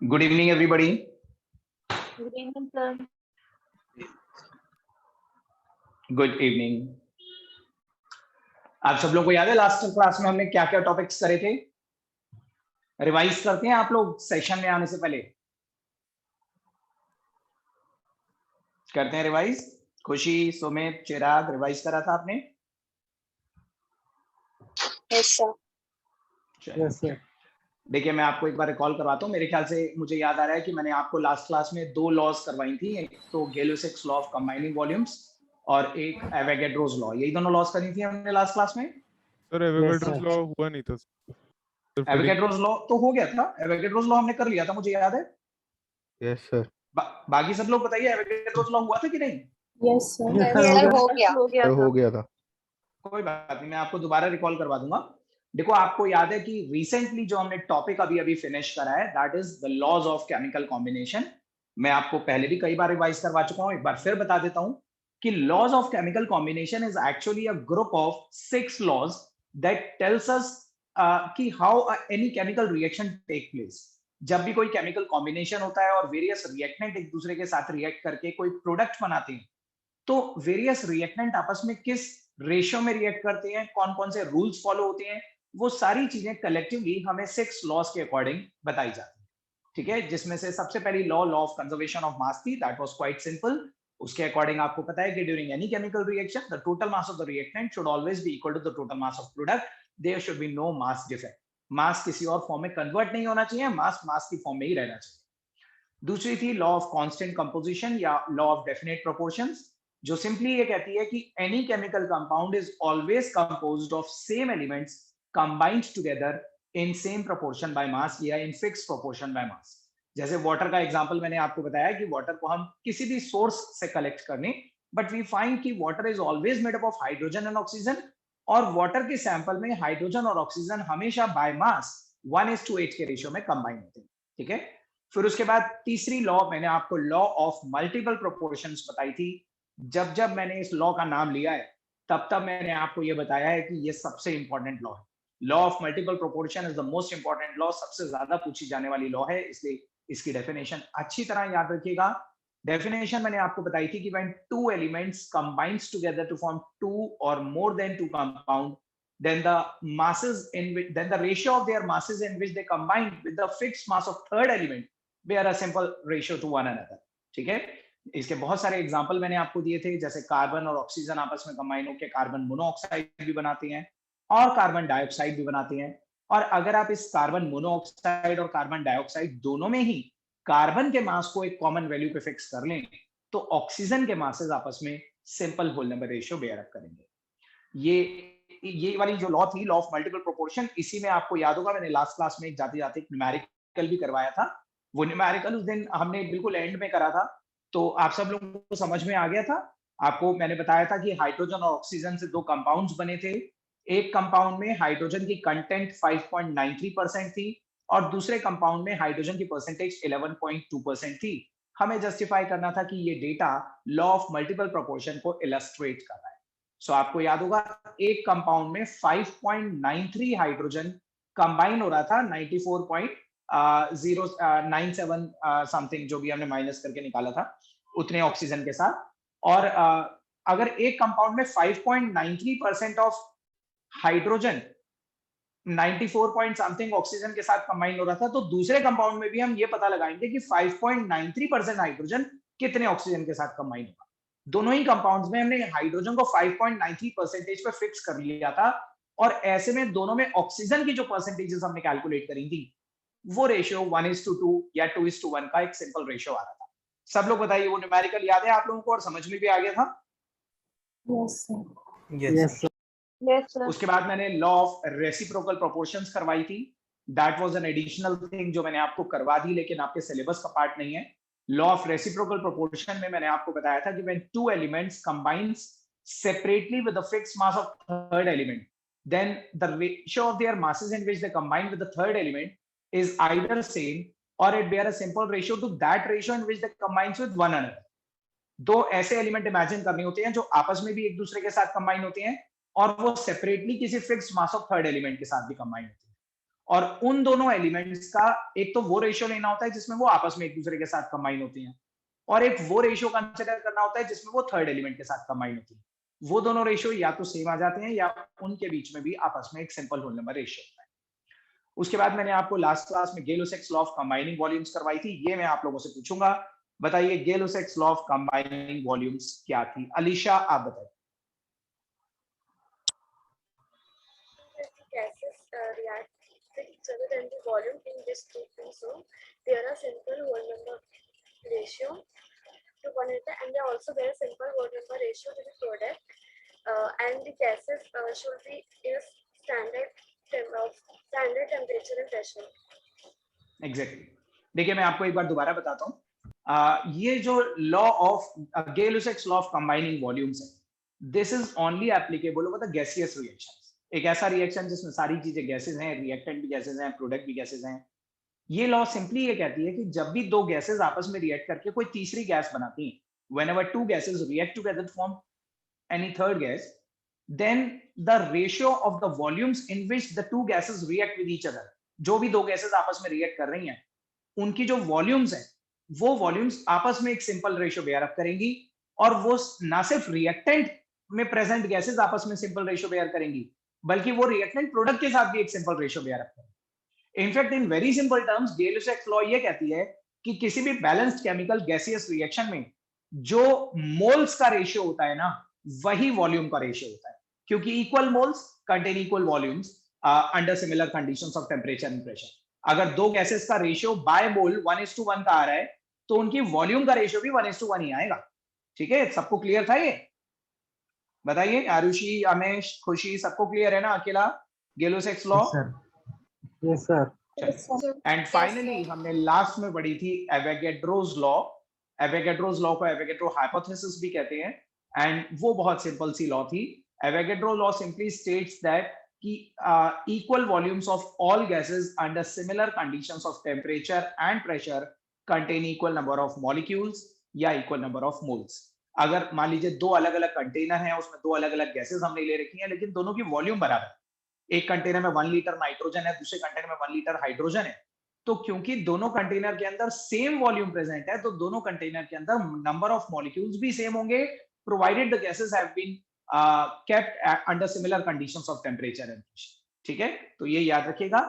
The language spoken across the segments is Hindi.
Good evening, everybody. Good evening, sir. Good evening. आप सब लोग को याद है लास्ट क्लास में हमने क्या क्या टॉपिक्स करे थे? रिवाइज करते हैं आप लोग सेशन में आने से पहले? करते हैं रिवाइज? खुशी, सुमित, चिराग, रिवाइज करा था आपने? Yes, sir. Yes, sir. देखिए मैं आपको एक बार रिकॉल करवाता हूँ। मेरे ख्याल से मुझे याद आ रहा है कि मैंने आपको लास्ट क्लास में दो लॉज करवाई थी, एक तो गैलो-सिक्स लॉ ऑफ कंबाइनिंग वॉल्यूम्स और एक एवोगाड्रोस लॉ। यही दोनों लॉज करी थी हमने लास्ट क्लास में। सर एवोगाड्रोस लॉ हुआ नहीं था। एवोगाड्रोस लॉ तो हो गया था, एवोगाड्रोस लॉ हमने कर लिया था, मुझे याद है। Yes sir. बाकी सब लोग बताइए एवोगाड्रोस लॉ हुआ था कि नहीं? Yes, sir. Yes, Yes, sir, sir, हो हो गया हो गया था। कोई बात नहीं, मैं आपको दोबारा रिकॉल करवा दूंगा। देखो आपको याद है कि रिसेंटली जो हमने टॉपिक अभी अभी फिनिश करा है that is the laws of chemical combination. मैं आपको पहले भी कई बार रिवाइज करवा चुका हूं, एक बार फिर बता देता हूं कि laws of chemical combination is actually a group of 6 laws that tells us कि how any chemical reaction take place. जब भी कोई केमिकल कॉम्बिनेशन होता है और वेरियस रिएक्टेंट एक दूसरे के साथ रिएक्ट करके कोई प्रोडक्ट बनाते हैं, तो वेरियस रिएक्टेंट आपस में किस रेशियो में रिएक्ट करते हैं, कौन कौन से रूल्स फॉलो होते हैं, वो सारी चीजें कलेक्टिवली हमें 6 लॉज के अकॉर्डिंग बताई जाती है। ठीक है, जिसमें से सबसे पहली law of conservation of mass थी, दैट वाज क्वाइट सिंपल। उसके अकॉर्डिंग आपको पता है कि during any chemical reaction the total mass of the reactant should always be equal to the total mass of product. There should be no mass defect. Mass किसी और फॉर्म में कन्वर्ट नहीं होना चाहिए, मास मास की फॉर्म में ही रहना चाहिए। दूसरी थी लॉ ऑफ कांस्टेंट कंपोजिशन या लॉ ऑफ डेफिनेट प्रोपोर्शंस, जो सिंपली ये कहती है कि any chemical compound is always composed of same elements combined together in same proportion by mass या in fixed proportion by mass. जैसे वाटर का एग्जांपल मैंने आपको बताया कि वाटर को हम किसी भी सोर्स से कलेक्ट करने, बट वी फाइंड कि water is always made up of hydrogen and oxygen, और वाटर के सैंपल में हाइड्रोजन और ऑक्सीजन हमेशा बाय मास 1:8 के रेशियो में कंबाइन होते हैं। ठीक है, फिर उसके बाद तीसरी लॉ मैंने आपको लॉ ऑफ मल्टीपल प्रोपोर्शंस बताई थी। जब जब मैंने इस लॉ का नाम लिया है तब तब मैंने आपको ये बताया है कि ये सबसे इंपॉर्टेंट लॉ है। Law of multiple proportion is the most important law, सबसे ज्यादा पूछी जाने वाली लॉ है, इसलिए इसकी डेफिनेशन अच्छी तरह याद रखिएगा। डेफिनेशन मैंने आपको बताई थी कि when two elements combines together to form two और more than two compound, then the masses in which then the ratio of their masses in which they combine with the fixed mass of third element bear a simple ratio to one another। ठीक है, इसके बहुत सारे एग्जांपल मैंने आपको दिए थे, जैसे कार्बन और ऑक्सीजन आपस में कंबाइन होकर कार्बन मोनोऑक्साइड भी बनाते हैं और कार्बन डाइऑक्साइड भी बनाते हैं। और अगर आप इस कार्बन मोनोऑक्साइड और कार्बन डाइऑक्साइड दोनों में ही कार्बन के मास को एक कॉमन वैल्यू पे फिक्स कर लें, तो ऑक्सीजन के मासेस आपस में simple whole number ratio bear up करेंगे। ये वाली जो लॉ थी, लॉ ऑफ मल्टीपल प्रोपोर्शन, इसी में आपको याद होगा मैंने लास्ट क्लास में जाते जाते न्यूमेरिकल भी करवाया था। वो न्यूमेरिकल उस दिन हमने बिल्कुल एंड में करा था, तो आप सब लोगों को समझ में आ गया था। आपको मैंने बताया था कि हाइड्रोजन और ऑक्सीजन से दो कंपाउंड्स बने थे। एक कंपाउंड में हाइड्रोजन की कंटेंट 5.93% थी और दूसरे कंपाउंड में हाइड्रोजन की परसेंटेज 11.2% थी। हमें जस्टिफाई करना था कि ये data law of multiple proportion को इलस्ट्रेट कर रहा है। सो आपको याद होगा एक कंपाउंड में 5.93 हाइड्रोजन कंबाइन हो रहा था 94.097 समथिंग, जो भी हमने माइनस करके निकाला था, उतने ऑक्सीजन के साथ। और अगर एक कंपाउंड में 5.93% of hydrogen 94 point something oxygen के साथ कंबाइन हो रहा था, तो दूसरे कंपाउंड में भी हम ये पता लगाएंगे कि 5.93% हाइड्रोजन कितने ऑक्सीजन के साथ कंबाइन होगा। दोनों ही कंपाउंड्स में हमने हाइड्रोजन को 5.93% पे फिक्स कर लिया था, और ऐसे में दोनों में ऑक्सीजन की जो परसेंटेजेस हमने कैलकुलेट करी थी, वो रेशियो 1:2 या 2:1 का एक सिंपल रेशियो आ रहा था। सब लोग बताइए, वो न्यूमेरिकल याद है आप लोगों को और समझ में भी आ गया था? Yes, sir. Yes sir. Yes, sir. उसके बाद मैंने लॉ ऑफ रेसिप्रोकल प्रोपोर्शंस करवाई थी। That was an additional thing जो मैंने आपको करवा दी, लेकिन आपके सिलेबस का पार्ट नहीं है। लॉ ऑफ रेसिप्रोकल प्रोपोर्शन में मैंने आपको बताया था कि when two elements combines separately with the fixed mass of third element, then the ratio of their masses in which they combine with the third element is either same or it bear a simple ratio to that ratio in which they combines with one another। दो ऐसे एलिमेंट इमेजिन करने होते हैं जो आपस में भी एक दूसरे के साथ कंबाइन होते हैं और वो सेपरेटली किसी fixed mass of third element के साथ भी कंबाइन होते हैं। और उन दोनों एलिमेंट्स का एक तो वो रेशियो लेना होता है जिसमें वो आपस में एक दूसरे के साथ कंबाइन होती हैं, और एक वो रेशियो कंसिडर करना होता है जिसमें वो थर्ड एलिमेंट के साथ कंबाइन होती है। वो दोनों रेशियो या तो सेम आ जाते हैं या उनके बीच में भी आपस में एक सिंपल होल नंबर रेशियो होता है। उसके बाद मैंने आपको लास्ट क्लास में गेलो-सेक्स लॉ ऑफ कंबाइनिंग वॉल्यूम्स करवाई थी, ये मैं आप लोगों से पूछूंगा। बताइए गेलो-सेक्स लॉ ऑफ कंबाइनिंग वॉल्यूम्स क्या थी? अलीशा आप बताइए। Gases react with each other and the volume in this treatment zone. There are simple whole number ratio to one another, and there are also very simple whole number ratio to the product. And the gases should be in standard temperature and pressure. Exactly देखिए मैं आपको एक बार दोबारा बताता हूँ। ये जो law of Gay Lussac's law of combining volumes है, this is only applicable over the gaseous reactions. एक ऐसा रिएक्शन जिसमें सारी चीजें गैसेस हैं, रिएक्टेंट भी गैसेस हैं, प्रोडक्ट भी गैसेस हैं। ये लॉ सिंपली ये कहती है कि जब भी दो गैसेस आपस में रिएक्ट करके कोई तीसरी गैस बनाती हैं, whenever two gases react together to form any third gas, then the ratio of the volumes in which the two gases react with each other, जो भी दो गैसेस आपस में रिएक्ट कर रही हैं, उनकी जो वॉल्यूम्स हैं, वो वॉल्यूम्स आपस में एक सिंपल रेशियो बेयर अप करेंगी, और वो ना सिर्फ रिएक्टेंट में प्रेजेंट गैसेस आपस में सिंपल रेशियो बेयर करेंगी, बल्कि वो रिएक्टेंट प्रोडक्ट के साथ भी एक सिंपल रेशियो बेयर अप करेंगी। In fact in very simple terms Gay Lussac's law ये कहती है कि किसी भी बैलेंस्ड केमिकल गैसियस रिएक्शन में जो मोल्स का रेशियो होता है ना, वही वॉल्यूम का रेशियो होता है, क्योंकि equal moles contain equal volumes under similar conditions of temperature and pressure. अगर दो गैसेस का रेशियो बाय मोल 1:1 का आ रहा है, तो उनकी वॉल्यूम का रेशियो भी 1:1 ही आएगा। ठीक है, सबको क्लियर था ये? बताइए आरुषि, अमेश, खुशी, सबको क्लियर है ना? अकेला Gay Lussac's law? Yes sir. And finally हमने लास्ट में पढ़ी थी एवोगैड्रोस लॉ। एवोगैड्रोस लॉ को एवोगैड्रो हाइपोथेसिस भी कहते हैं, एंड वो बहुत सिंपल सी लॉ थी। Avogadro law simply states that कि equal volumes of all gases under similar conditions of temperature and pressure contain equal number of molecules या equal number of moles। अगर मान लीजिए दो अलग अलग कंटेनर हैं, उसमें दो अलग अलग गैसेस हमने ले रखी हैं, लेकिन दोनों की वॉल्यूम बराबर है, एक कंटेनर में 1 लीटर नाइट्रोजन है, दूसरे कंटेनर में 1 लीटर हाइड्रोजन है, तो क्योंकि दोनों कंटेनर के अंदर सेम वॉल्यूम प्रेजेंट है, तो दोनों कंटेनर के अंदर नंबर ऑफ मॉलिक्यूल्स भी सेम होंगे, provided the gases have been kept under similar conditions of temperature and pressure। ठीक है, तो ये याद रखिएगा,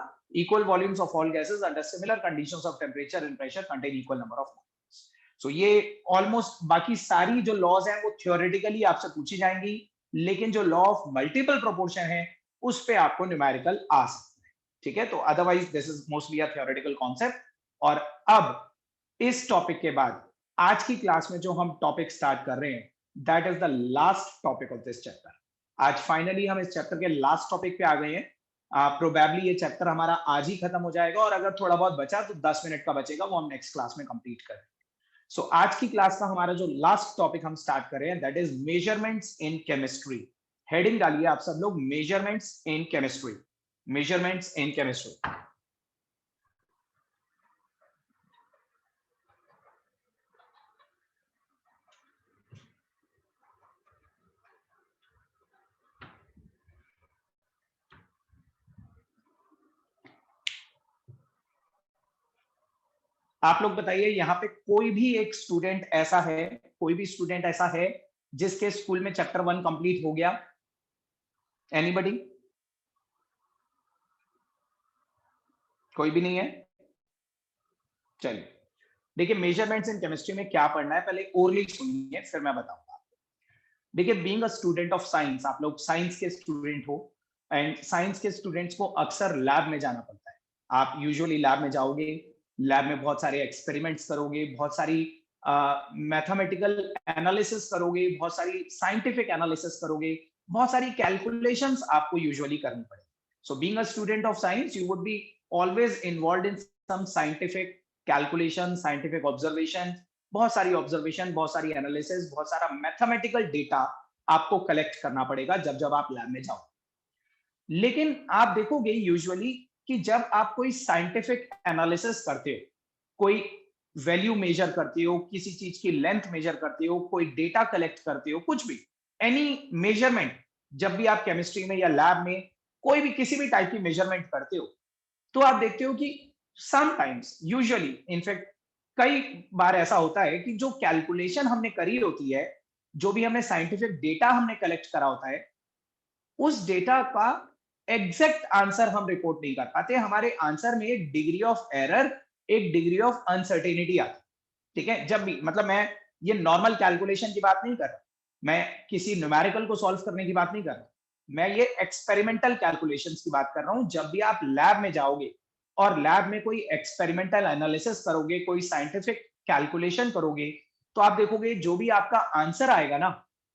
equal volumes of all gases under similar conditions of temperature and pressure contain equal number of molecules। so ये ऑलमोस्ट बाकी सारी जो लॉज हैं वो थियोरेटिकली आपसे पूछी जाएंगी, लेकिन जो लॉ ऑफ मल्टीपल प्रोपोर्शन है उस पे आपको न्यूमेरिकल आ सकता है। ठीक है, तो otherwise this is mostly a theoretical concept. और अब इस टॉपिक के बाद आज की क्लास में जो हम टॉपिक स्टार्ट कर रहे हैं, that is the last topic of this chapter. आज फाइनली हम इस चैप्टर के लास्ट टॉपिक पे आ गए हैं। प्रोबेबली ये चैप्टर हमारा आज ही खत्म हो जाएगा, और अगर थोड़ा बहुत बचा तो 10 मिनट का बचेगा, वो हम नेक्स्ट क्लास में कंप्लीट करेंगे। सो आज की क्लास का हमारा जो लास्ट टॉपिक हम स्टार्ट कर रहे हैं, that is measurements in chemistry. Heading डालिए आप सब लोग, measurements in chemistry. Measurements in chemistry. आप लोग बताइए, यहाँ पे कोई भी एक स्टूडेंट ऐसा है, कोई भी स्टूडेंट ऐसा है जिसके स्कूल में चैप्टर 1 कंप्लीट हो गया? एनीबॉडी? कोई भी नहीं है? चलिए देखिए, मेजरमेंट्स इन केमिस्ट्री में क्या पढ़ना है पहले ओरली सुनिए, फिर मैं बताऊंगा। देखिए, being a student of science, आप लोग साइंस के स्टूडेंट हो, एंड साइंस के स्टूडेंट्स को अक्सर लैब में जाना पड़ता है। आप यूजुअली लैब में जाओगे, लैब में बहुत सारे एक्सपेरिमेंट्स करोगे, बहुत सारी मैथमेटिकल एनालिसिस करोगे, बहुत सारी साइंटिफिक एनालिसिस करोगे, बहुत सारी कैलकुलेशंस आपको यूजुअली करनी पड़ेगी। So being a student of science, you would be always involved in some scientific calculation, scientific observation, बहुत सारी ऑब्जर्वेशन, बहुत सारी एनालिसिस, बहुत सारा मैथमेटिकल डेटा आपको कलेक्ट करना पड़ेगा जब जब आप लैब में जाओ। लेकिन आप देखोगे यूजुअली कि जब आप कोई साइंटिफिक एनालिसिस करते हो, कोई वैल्यू मेजर करते हो, किसी चीज की लेंथ मेजर करते हो, कोई डेटा कलेक्ट करते हो, कुछ भी, एनी मेजरमेंट, जब भी आप केमिस्ट्री में या लैब में कोई भी किसी भी टाइप की मेजरमेंट करते हो, तो आप देखते हो कि समटाइम्स, यूजुअली, इनफैक्ट कई बार ऐसा होता है कि जो कैलकुलेशन हमने करी होती है, जो भी हमने साइंटिफिक डेटा हमने कलेक्ट करा होता है, उस डेटा का एग्जैक्ट आंसर हम रिपोर्ट नहीं कर पाते। हमारे आंसर में एक डिग्री ऑफ एरर, एक डिग्री ऑफ अनसर्टेनिटी आती है। ठीक है, जब भी, मतलब मैं ये नॉर्मल कैलकुलेशन की बात नहीं कर रहा, मैं किसी न्यूमेरिकल को सॉल्व करने की बात नहीं कर रहा, मैं ये एक्सपेरिमेंटल कैलकुलेशंस की बात कर रहा हूं। जब भी आप लैब में जाओगे और लैब में कोई एक्सपेरिमेंटल एनालिसिस करोगे, कोई साइंटिफिक कैलकुलेशन करोगे, तो आप देखोगे जो भी आपका आंसर आएगा ना,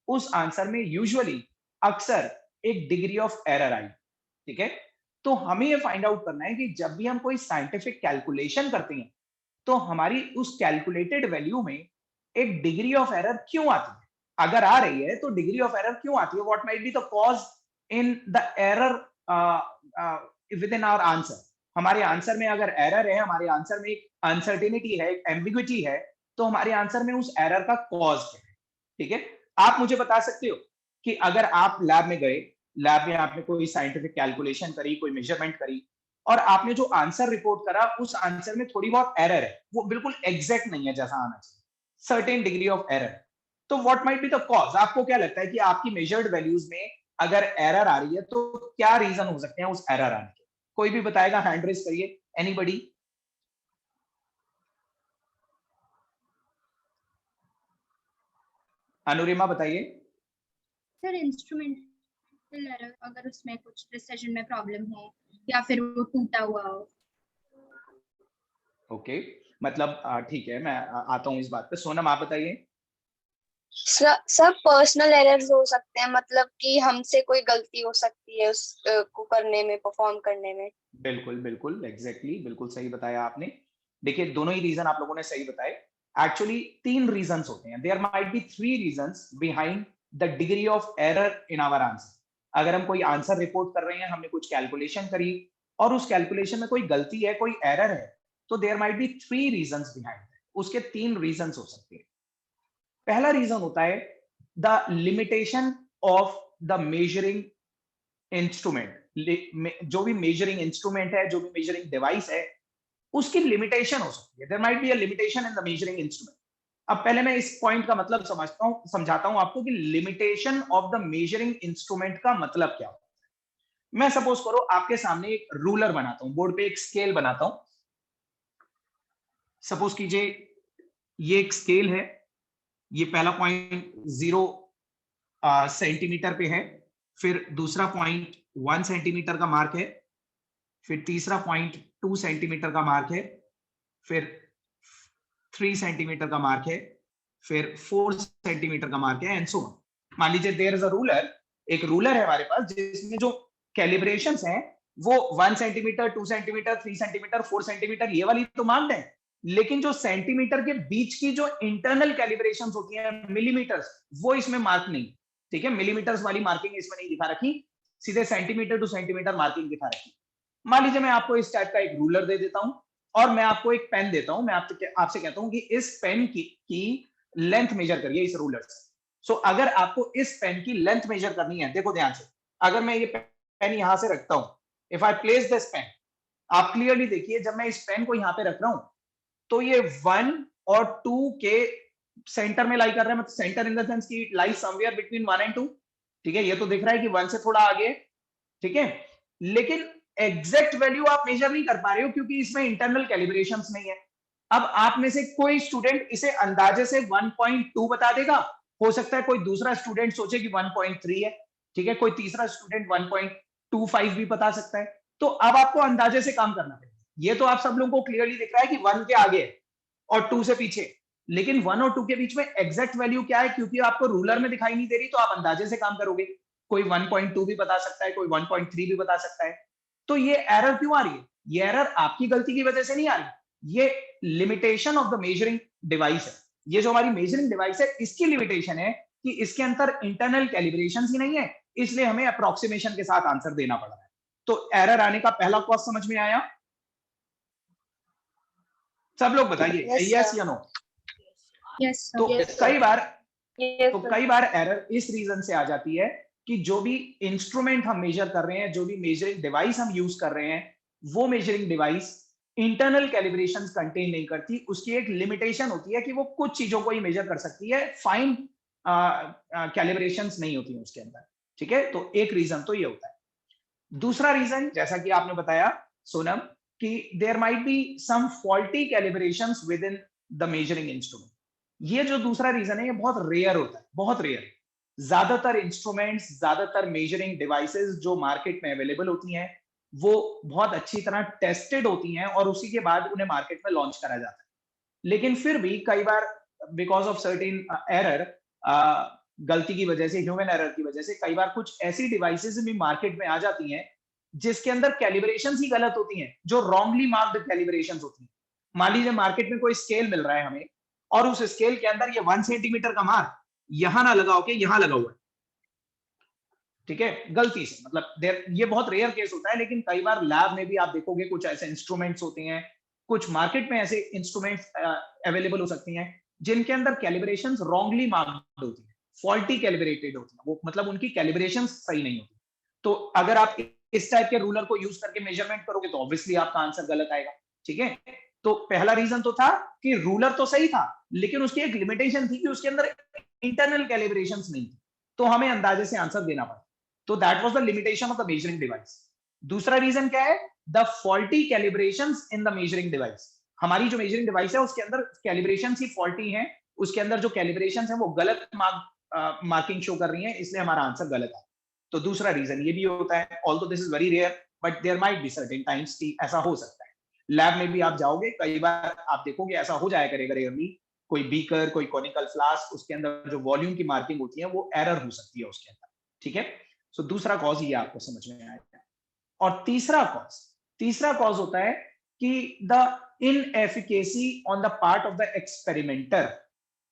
उस आंसर में यूजुअली, अक्सर, एक डिग्री ऑफ एरर आई। ठीक है, तो हमें ये फाइंड आउट करना है कि जब भी हम कोई साइंटिफिक कैलकुलेशन करते हैं, तो हमारी उस कैलकुलेटेड वैल्यू में एक डिग्री ऑफ एरर क्यों आती है। अगर आ रही है तो डिग्री ऑफ एरर क्यों आती है, what might be the cause in the error within our answer. हमारे आंसर में अगर एरर है, हमारे आंसर में एक अनसर्टेनिटी है, एक एम्बिग्विटी है, तो हमारे आंसर में उस एरर का कॉज है। ठीक है, आप मुझे बता सकते हो कि अगर आप लैब में गए, लैब में आपने कोई साइंटिफिक कैलकुलेशन करी, कोई मेजरमेंट करी, और आपने जो आंसर रिपोर्ट करा, उस आंसर में थोड़ी बहुत एरर है, वो बिल्कुल एग्जैक्ट नहीं है जैसा आना चाहिए, सर्टेन डिग्री ऑफ एरर, तो what might be the cause. आपको क्या लगता है कि आपकी मेजर्ड वैल्यूज में अगर एरर आ रही है, तो क्या रीजन हो सकते हैं उस एरर आने के? कोई भी बताएगा, हैंड रेज करिए, एनीबडी। अनुरिमा बताइए। सर इंस्ट्रूमेंटल एरर, अगर उसमें कुछ प्रिसिजन में प्रॉब्लम हो या फिर वो टूटा हुआ हो। ओके, मतलब ठीक है, मैं आता हूँ इस बात पे। सोनम आप बताइए। सब पर्सनल एरर्स हो सकते हैं, मतलब कि हमसे कोई गलती हो सकती है उस को करने में, परफॉर्म करने में। बिल्कुल बिल्कुल, एग्जैक्टली, बिल्कुल सही बताया आपने। देखिए, दोनों ही रीजन आप लोगों ने सही बताए। एक्चुअली 3 रीजंस होते हैं, there might be 3 reasons behind the degree of error in our answer. अगर हम कोई आंसर रिपोर्ट कर रहे हैं, हमने कुछ कैलकुलेशन करी और उस कैलकुलेशन में कोई गलती है, कोई एरर है, तो there might be 3 reasons behind. उसके 3 रीजंस हो सकते हैं। पहला रीजन होता है the limitation of the measuring instrument. जो भी मेजरिंग इंस्ट्रूमेंट है, जो भी मेजरिंग डिवाइस है, उसकी लिमिटेशन हो सकती है। There might be a limitation in the measuring instrument. अब पहले मैं इस पॉइंट का मतलब समझाता हूं आपको कि limitation of the measuring instrument का मतलब क्या होता है। मैं सपोज करो आपके सामने एक रूलर बनाता हूं, बोर्ड पे एक स्केल बनाता हूं। सपोज कीजिए ये एक स्केल है, ये पहला पॉइंट 0 सेंटीमीटर पे है, फिर दूसरा पॉइंट 1 सेंटीमीटर का मार्क है, फिर तीसरा पॉइंट 2 सेंटीमीटर का मार्क है, फिर 3 सेंटीमीटर का मार्क है, फिर 4 सेंटीमीटर का मार्क है, एंड सो ऑन। मान लीजिए देयर इज अ रूलर, एक रूलर है हमारे पास, जिसमें जो कैलिब्रेशंस हैं वो 1 सेंटीमीटर, 2 सेंटीमीटर, 3 सेंटीमीटर, 4 सेंटीमीटर, ये वाली तो मार्क्ड है, लेकिन जो सेंटीमीटर के बीच की जो इंटरनल कैलिब्रेशंस होती हैं, मिलीमीटर्स, वो इसमें मार्क नहीं। ठीक है, मिलीमीटर्स वाली मार्किंग इसमें नहीं दिखा रखी, सीधे सेंटीमीटर टू सेंटीमीटर मार्किंग दिखा रखी। मान लीजिए मैं आपको इस टाइप का एक रूलर दे देता हूं और मैं आपको एक पेन देता हूं, मैं आपसे कहता हूं कि इस पेन की लेंथ मेजर करिए इस रूलर से। सो अगर आपको इस पेन की लेंथ मेजर करनी है, देखो ध्यान से, अगर मैं ये पेन यहां से रखता हूं, if I place this pen, आप क्लियरली देखिए, जब मैं इस पेन को यहां पे रख रहा हूं, तो ये 1 और 2 के सेंटर में लाई कर रहा है, मतलब सेंटर इन द सेंस की लाई समवेयर बिटवीन 1 एंड 2। ठीक है, ये तो दिख रहा है कि 1 से थोड़ा आगे। ठीक है, लेकिन एग्जैक्ट वैल्यू आप मेजर नहीं कर पा रहे हो क्योंकि इसमें इंटरनल कैलिब्रेशंस नहीं है। अब आप में से कोई स्टूडेंट इसे अंदाजे से 1.2 बता देगा, हो सकता है कोई दूसरा स्टूडेंट सोचे कि 1.3 है। ठीक है, कोई तीसरा स्टूडेंट 1.25 भी बता सकता है। तो अब आपको अंदाजे से काम करना पड़ेगा। ये तो आप सब लोगों को क्लियरली दिख रहा है कि 1 के आगे है और 2 से पीछे, लेकिन 1 और 2 के बीच में एग्जैक्ट वैल्यू क्या है, क्योंकि आपको रूलर में दिखाई नहीं दे रही, तो आप अंदाजे से काम करोगे। कोई 1.2 भी बता सकता है, कोई 1.3 भी बता सकता है। तो ये एरर क्यों आ रही है? ये एरर आपकी गलती की वजह से नहीं आ रही, ये limitation of the measuring device है। ये जो हमारी मेजरिंग डिवाइस है, इसकी लिमिटेशन है कि इसके अंदर इंटरनल कैलिब्रेशंस ही नहीं है, इसलिए हमें अप्रोक्सीमेशन के साथ आंसर देना पड़ रहा है। तो एरर आने का पहला कॉज समझ में आया? सब लोग बताइए यस या नो। यस तो कई बार एरर इस रीजन से आ जाती है कि जो भी इंस्ट्रूमेंट हम मेजर कर रहे हैं, जो भी मेजरिंग डिवाइस हम यूज कर रहे हैं, वो measuring device internal calibrations contain नहीं करती, उसकी एक लिमिटेशन होती है कि वो कुछ चीजों को ही मेजर कर सकती है, फाइन कैलिब्रेशंस नहीं होती हैं उसके अंदर, ठीक है। तो एक रीजन तो ये होता है। दूसरा रीजन, जैसा कि आपने बताया सोनम, कि there might be some faulty calibrations within the measuring instrument. ये जो दूसरा रीजन है ये बहुत रेयर होता है, बहुत रेयर। ज्यादातर इंस्ट्रूमेंट्स, ज्यादातर मेजरिंग डिवाइसेस जो मार्केट में अवेलेबल होती हैं वो बहुत अच्छी तरह टेस्टेड होती हैं और उसी के बाद उन्हें मार्केट में लॉन्च करा जाता है। लेकिन फिर भी कई बार बिकॉज ऑफ सर्टेन एरर, गलती की वजह से, ह्यूमन एरर की वजह से, कई बार कुछ ऐसी डिवाइसेस भी मार्केट में आ जाती हैं जिसके अंदर कैलिब्रेशंस ही गलत होती हैं, जो रॉन्गली मार्क्ड कैलिब्रेशंस होती हैं। मान लीजिए मार्केट में कोई स्केल मिल रहा है हमें और उस स्केल के अंदर ये 1 सेंटीमीटर का मार्क यहां ना लगा होके यहां लगा हुआ है, ठीक है, गलती से। मतलब ये बहुत रेयर केस होता है, लेकिन कई बार लैब में भी आप देखोगे कुछ ऐसे इंस्ट्रूमेंट्स होते हैं, कुछ मार्केट में ऐसे इंस्ट्रूमेंट्स अवेलेबल हो सकती हैं जिनके अंदर कैलिब्रेशंस रॉन्गली मार्क्ड होती है, फॉल्टी कैलिब्रेटेड होती है, वो मतलब उनकी कैलिब्रेशंस सही नहीं होती। तो अगर आप इस टाइप के रूलर को यूज करके मेजरमेंट करोगे तो ऑब्वियसली आपका आंसर गलत आएगा, ठीक है। तो पहला रीजन तो था कि रूलर तो सही था लेकिन उसकी एक लिमिटेशन थी कि उसके अंदर इंटरनल कैलिब्रेशंस नहीं थी, तो हमें अंदाजे से आंसर देना पड़ा। तो that was the limitation of the measuring device. दूसरा रीजन क्या है? The faulty calibrations in the measuring device. हमारी जो मेजरिंग डिवाइस है उसके अंदर कैलिब्रेशंस ही फॉल्टी हैं, उसके अंदर जो कैलिब्रेशंस हैं वो गलत मार्किंग शो कर रही हैं, इसलिए हमारा आंसर गलत है। तो दूसरा रीजन ये भी होता है, although this is very rare but there might be certain times कि ऐसा हो सकता है। लैब में भी आप जाओगे, कई बार आप देखोगे ऐसा हो जाया करेगा रेयरली, कोई बीकर, कोई कॉनिकल फ्लास्क, उसके अंदर जो वॉल्यूम की मार्किंग होती है वो एरर हो सकती है उसके अंदर, ठीक है। सो दूसरा कॉज ये आपको समझ में आएगा। और तीसरा कॉज होता है कि the inefficacy on the part of the experimenter.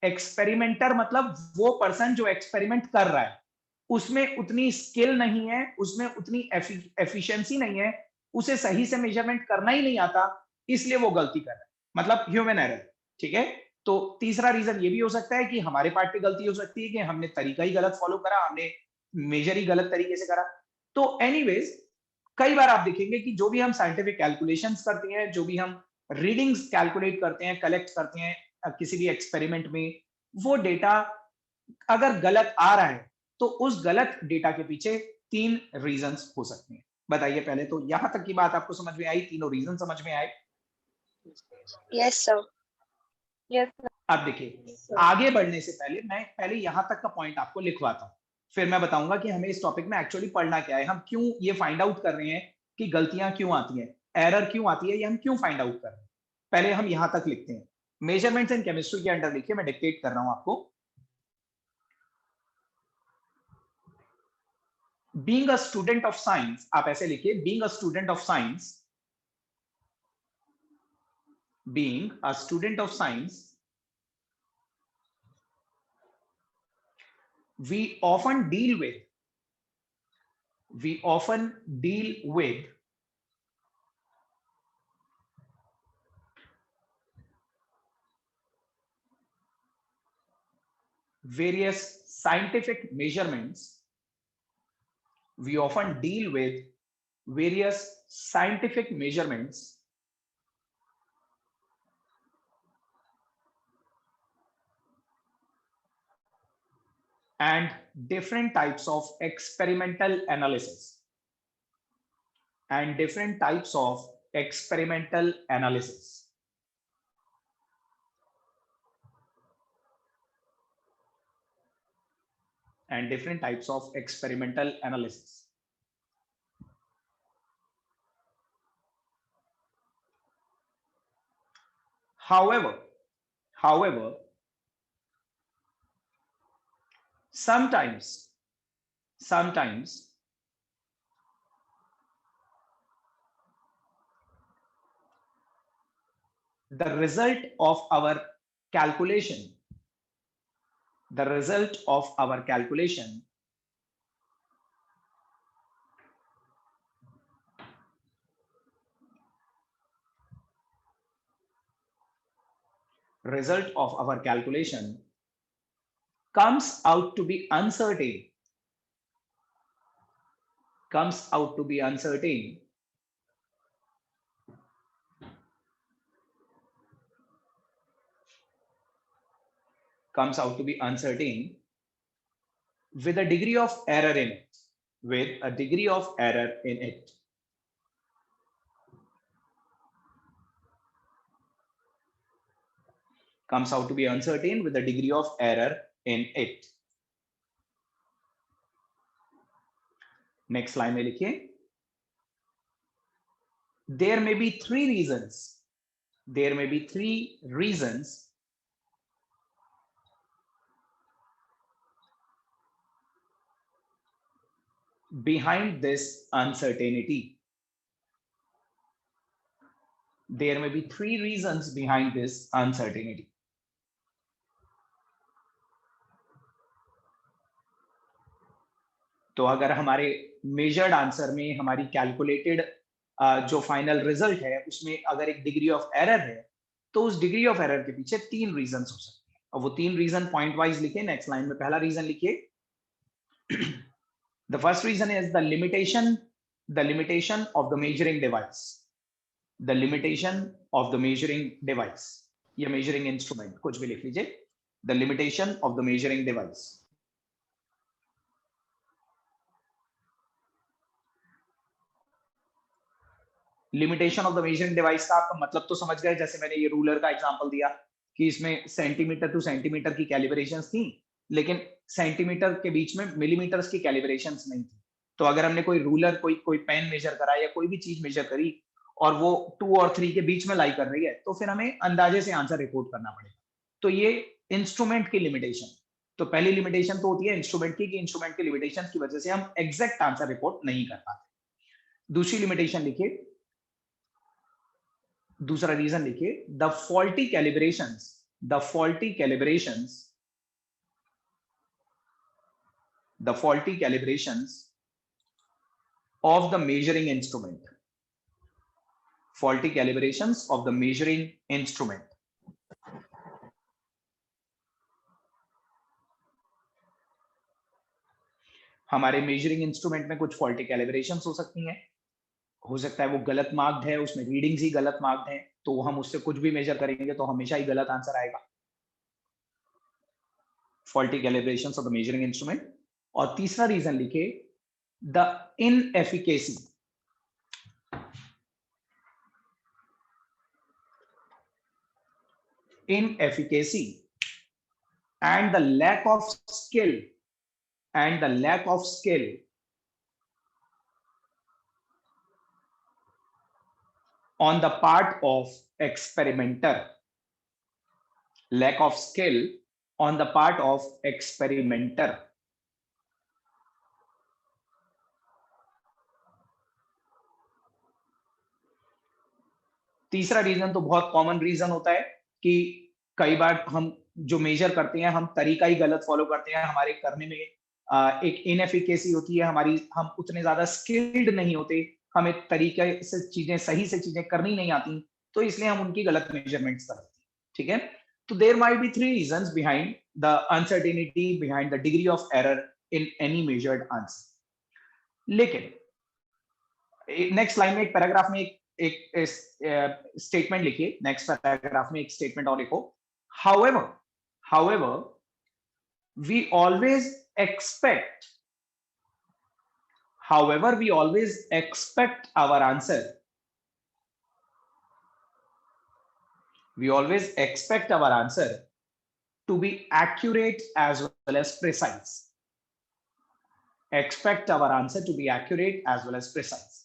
Experimenter मतलब वो पर्सन जो एक्सपेरिमेंट कर रहा है, उसमें उतनी स्किल नहीं है, उसमें उतनी एफिशिएंसी नहीं है, उसे सही से मेजरमेंट करना ही नहीं आता, इसलिए वो गलती कर रहा है, मतलब ह्यूमन एरर, ठीक है। तो तीसरा रीजन ये भी हो सकता है कि हमारे पार्ट पे गलती हो सकती है कि हमने तरीका ही गलत फॉलो करा, हमने मेजर ही गलत तरीके से करा। तो एनीवेज, कई बार आप देखेंगे कि जो भी हम साइंटिफिक कैलकुलेशंस करते हैं, जो भी हम रीडिंग्स कैलकुलेट करते हैं, कलेक्ट करते हैं किसी भी एक्सपेरिमेंट में, वो डेटा अगर गलत आ रहा है तो उस गलत डेटा के पीछे 3 रीजंस हो सकते हैं। बताइए, पहले तो यहां तक की बात आपको समझ में आई, तीनों रीजन समझ में आए? Yes sir. यस अब देखिए, आगे बढ़ने से पहले मैं पहले यहां तक का पॉइंट आपको लिखवाता हूं, फिर मैं बताऊंगा कि हमें इस टॉपिक में एक्चुअली पढ़ना क्या है, हम क्यों ये फाइंड आउट कर रहे हैं कि गलतियां क्यों आती हैं, एरर क्यों आती है, ये हम क्यों फाइंड आउट कर रहे हैं। पहले हम यहां तक लिखते हैं, मेजरमेंट्स इन केमिस्ट्री के अंडर लिखिए, मैं डिक्टेट कर रहा हूं आपको। Being a student of science, आप ऐसे लिखिए, being a student of science, being a student of science, we often deal with various scientific measurements. We often deal with various scientific measurements and different types of experimental analysis. And different types of experimental analysis. And different types of experimental analysis. However, sometimes the result of our calculation comes out to be uncertain, comes out to be uncertain with a degree of error in it, with a degree of error in it. Comes out to be uncertain with a degree of error in it. Next line में लिखिए, there may be three reasons. There may be three reasons behind this uncertainty. There may be three reasons behind this uncertainty. तो अगर हमारे मेजर्ड आंसर में हमारी कैलकुलेटेड जो फाइनल रिजल्ट है उसमें अगर एक डिग्री ऑफ एरर है तो उस डिग्री ऑफ एरर के पीछे तीन रीजंस हो सकते हैं और वो तीन रीजन पॉइंट वाइज लिखे। नेक्स्ट लाइन में पहला रीजन लिखिए, the first reason is the limitation of the measuring device. The limitation of the measuring device या मेजरिंग इंस्ट्रूमेंट, कुछ भी लिख लीजिए। The limitation of the measuring device. Limitation of the measuring device का आपका मतलब तो समझ गए, जैसे मैंने ये रूलर का एग्जांपल दिया कि इसमें सेंटीमीटर टू सेंटीमीटर की कैलिब्रेशंस थी, लेकिन सेंटीमीटर के बीच में मिलीमीटर्स की कैलिब्रेशंस नहीं थी। तो अगर हमने कोई रूलर, कोई पेन मेजर करा या कोई भी चीज मेजर करी और वो 2 और 3 के बीच में लाई कर रही है, तो फिर हमें अंदाजे से आंसर रिपोर्ट करना पड़ेगा। तो ये इंस्ट्रूमेंट की लिमिटेशन। तो पहली लिमिटेशन तो होती है इंस्ट्रूमेंट की, कि इंस्ट्रूमेंट की लिमिटेशन की वजह से हम एग्जैक्ट आंसर रिपोर्ट नहीं कर पाते। दूसरी लिमिटेशन लिखिए, दूसरा रीजन लिखिए, the faulty calibrations of the measuring instrument. Faulty calibrations of the measuring instrument. हमारे मेजरिंग इंस्ट्रूमेंट में कुछ फॉल्टी कैलिब्रेशंस हो सकती हैं। हो सकता है वो गलत मार्क्ड है, उसमें रीडिंग्स ही गलत मार्क्ड हैं, तो हम उससे कुछ भी मेजर करेंगे तो हमेशा ही गलत आंसर आएगा। Faulty calibrations of the measuring instrument. और तीसरा रीजन लिखिए, the inefficacy and the lack of skill on the part of experimenter. Lack of skill on the part of experimenter. तीसरा रीजन तो बहुत कॉमन रीजन होता है कि कई बार हम जो मेजर करते हैं हम तरीका ही गलत फॉलो करते हैं, हमारे करने में एक इनएफिकेसी होती है हमारी, हम उतने ज्यादा स्किल्ड नहीं होते, हमें तरीके से सही से चीजें करनी नहीं आती, तो इसलिए हम उनकी गलत मेजरमेंट्स करते हैं। ठीक है, तो there might be three reasons behind the uncertainty, behind the degree of error in any measured answer. लेकिन नेक्स्ट लाइन में एक पैराग्राफ में एक स्टेटमेंट लिखिए, नेक्स्ट पैराग्राफ में एक स्टेटमेंट और लिखो, however we always expect our answer to be accurate as well as precise. Expect our answer to be accurate as well as precise.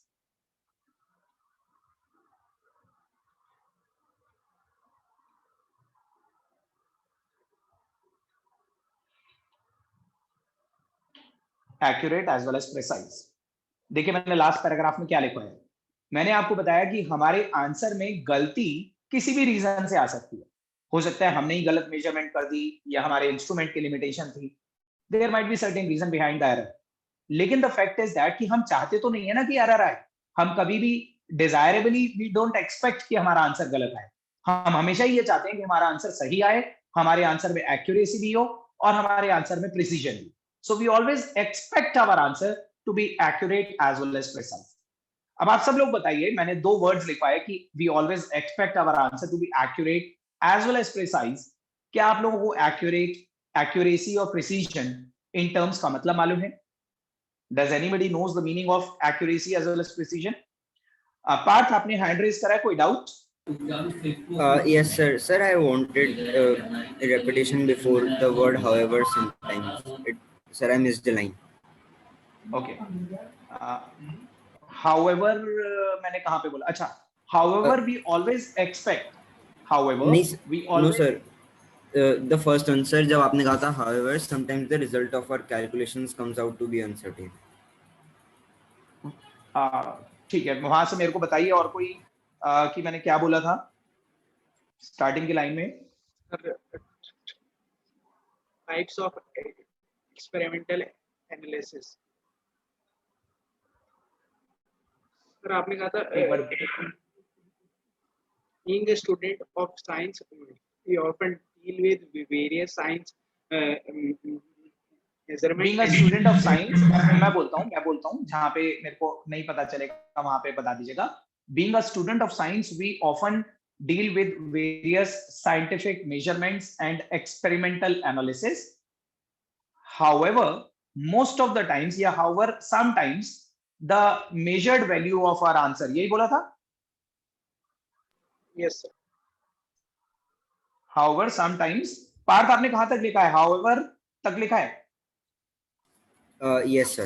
Accurate as well as precise. देखिए मैंने लास्ट पैराग्राफ में क्या लिखा है, मैंने आपको बताया कि हमारे आंसर में गलती किसी भी रीजन से आ सकती है। हो सकता है हमने ही गलत मेजरमेंट कर दी या हमारे इंस्ट्रूमेंट की लिमिटेशन थी। There might be certain reason behind the error, लेकिन द फैक्ट इज दैट कि हम चाहते तो नहीं है ना कि एरर आए। हम कभी भी डिजायरेबली वी डोंट एक्सपेक्ट कि हमारा आंसर गलत आए, हम हमेशा ये चाहते हैं कि हमारा आंसर सही आए, हमारे आंसर में एक्यूरेसी भी हो और हमारे आंसर में प्रिसीजन भी। So we always expect our answer to be accurate as well as precise. अब आप सब लोग बताइए, मैंने दो वर्ड्स लिखवाए कि we always expect our answer to be accurate as well as precise, क्या आप लोगों को एक्यूरेसी और प्रिसीजन इन टर्म्स का मतलब मालूम है? Does anybody knows the meaning of accuracy as well as precision? Partha, आपने हैंड रेज करा है, कोई doubt? Yes, sir. Sir, I wanted a repetition before the word however sometimes. Sir, I missed the line. Okay. However, मैंने कहाँ पे बोला? अच्छा, however we always expect. However, we No, always. sir. The first answer जब आपने कहा था however sometimes the result of our calculations comes out to be uncertain. ठीक है, वहां से मेरे को बताइए और कोई कि मैंने क्या बोला था स्टार्टिंग की लाइन में? Types of experimental analysis. Sir आपने कहा था being a student of science, we often deal with various science measurement. Being a student of science, मैं बोलता हूँ जहाँ पे मेरे को नहीं पता चलेगा वहां पे बता दीजिएगा. Being a student of science, we often deal with various scientific measurements and experimental analysis. However, most of the times, या however sometimes, the measured value of our answer, यही बोला था? Yes sir. However sometimes, Partha आपने कहाँ तक लिखा है? However तक लिखा है? Yes, sir.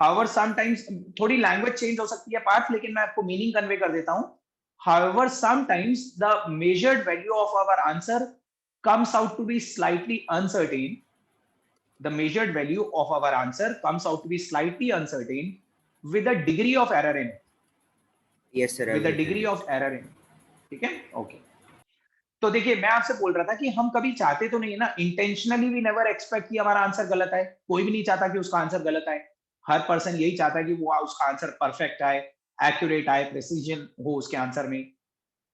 However sometimes, थोड़ी लैंग्वेज चेंज हो सकती है पार्थ, लेकिन मैं आपको मीनिंग कन्वे कर देता हूँ. However sometimes the measured value of our answer comes out to be slightly uncertain. The measured value of our answer comes out to be slightly uncertain with a degree of error in it. Yes, sir. With a degree of error in it. ठीक है? Okay. तो देखिए, मैं आपसे बोल रहा था कि हम कभी चाहते तो नहीं है ना, इंटेंशनली वी नेवर एक्सपेक्ट कि हमारा आंसर गलत है. कोई भी नहीं चाहता कि उसका आंसर गलत आए. हर पर्सन यही चाहता है कि वो उसका आंसर परफेक्ट आए, एक्यूरेट आए, प्रिसीजन हो उसके आंसर में.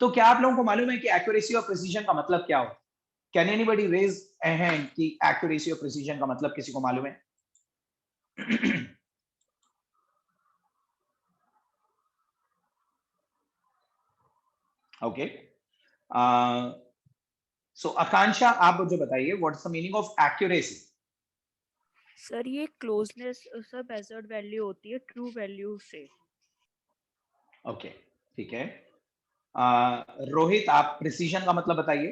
तो क्या आप लोगों को मालूम है कि एक्यूरेसी और प्रिसीजन का मतलब क्या होता है? Can anybody raise a hand कि एक्यूरेसी और प्रिसीजन का मतलब किसी को मालूम है? ओके. सो आकांक्षा, आप मुझे बताइए, what's the meaning of accuracy? Sir ये क्लोजनेस सर मेजर्ड वैल्यू होती है ट्रू वैल्यू से. ओके, ठीक है. रोहित, आप प्रिसीजन का मतलब बताइए.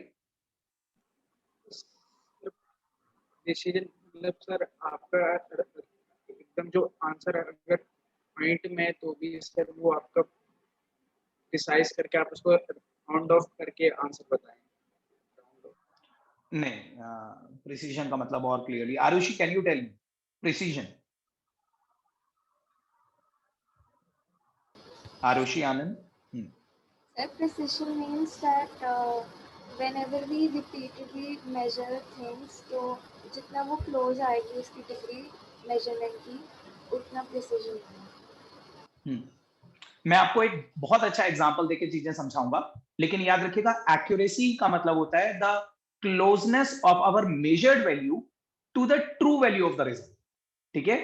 प्रिसीजन मतलब सर आपका एकदम जो आंसर अगर पॉइंट में तो भी सर वो आपका प्रिसाइज करके आप उसको राउंड ऑफ करके आंसर बताएं. नहीं, प्रिसीजन का मतलब और clearly. Arushi, can you tell me precision? Arushi Anand. Precision means that whenever we repeatedly measure things, तो जितना वो close आएगी उसकी degree measurement की, उतना precision है. मैं आपको एक बहुत अच्छा एग्जांपल देके चीजें समझाऊंगा, लेकिन याद रखिएगा, एक्यूरेसी का मतलब होता है the closeness of our measured value to the true value of the result. ठीक है?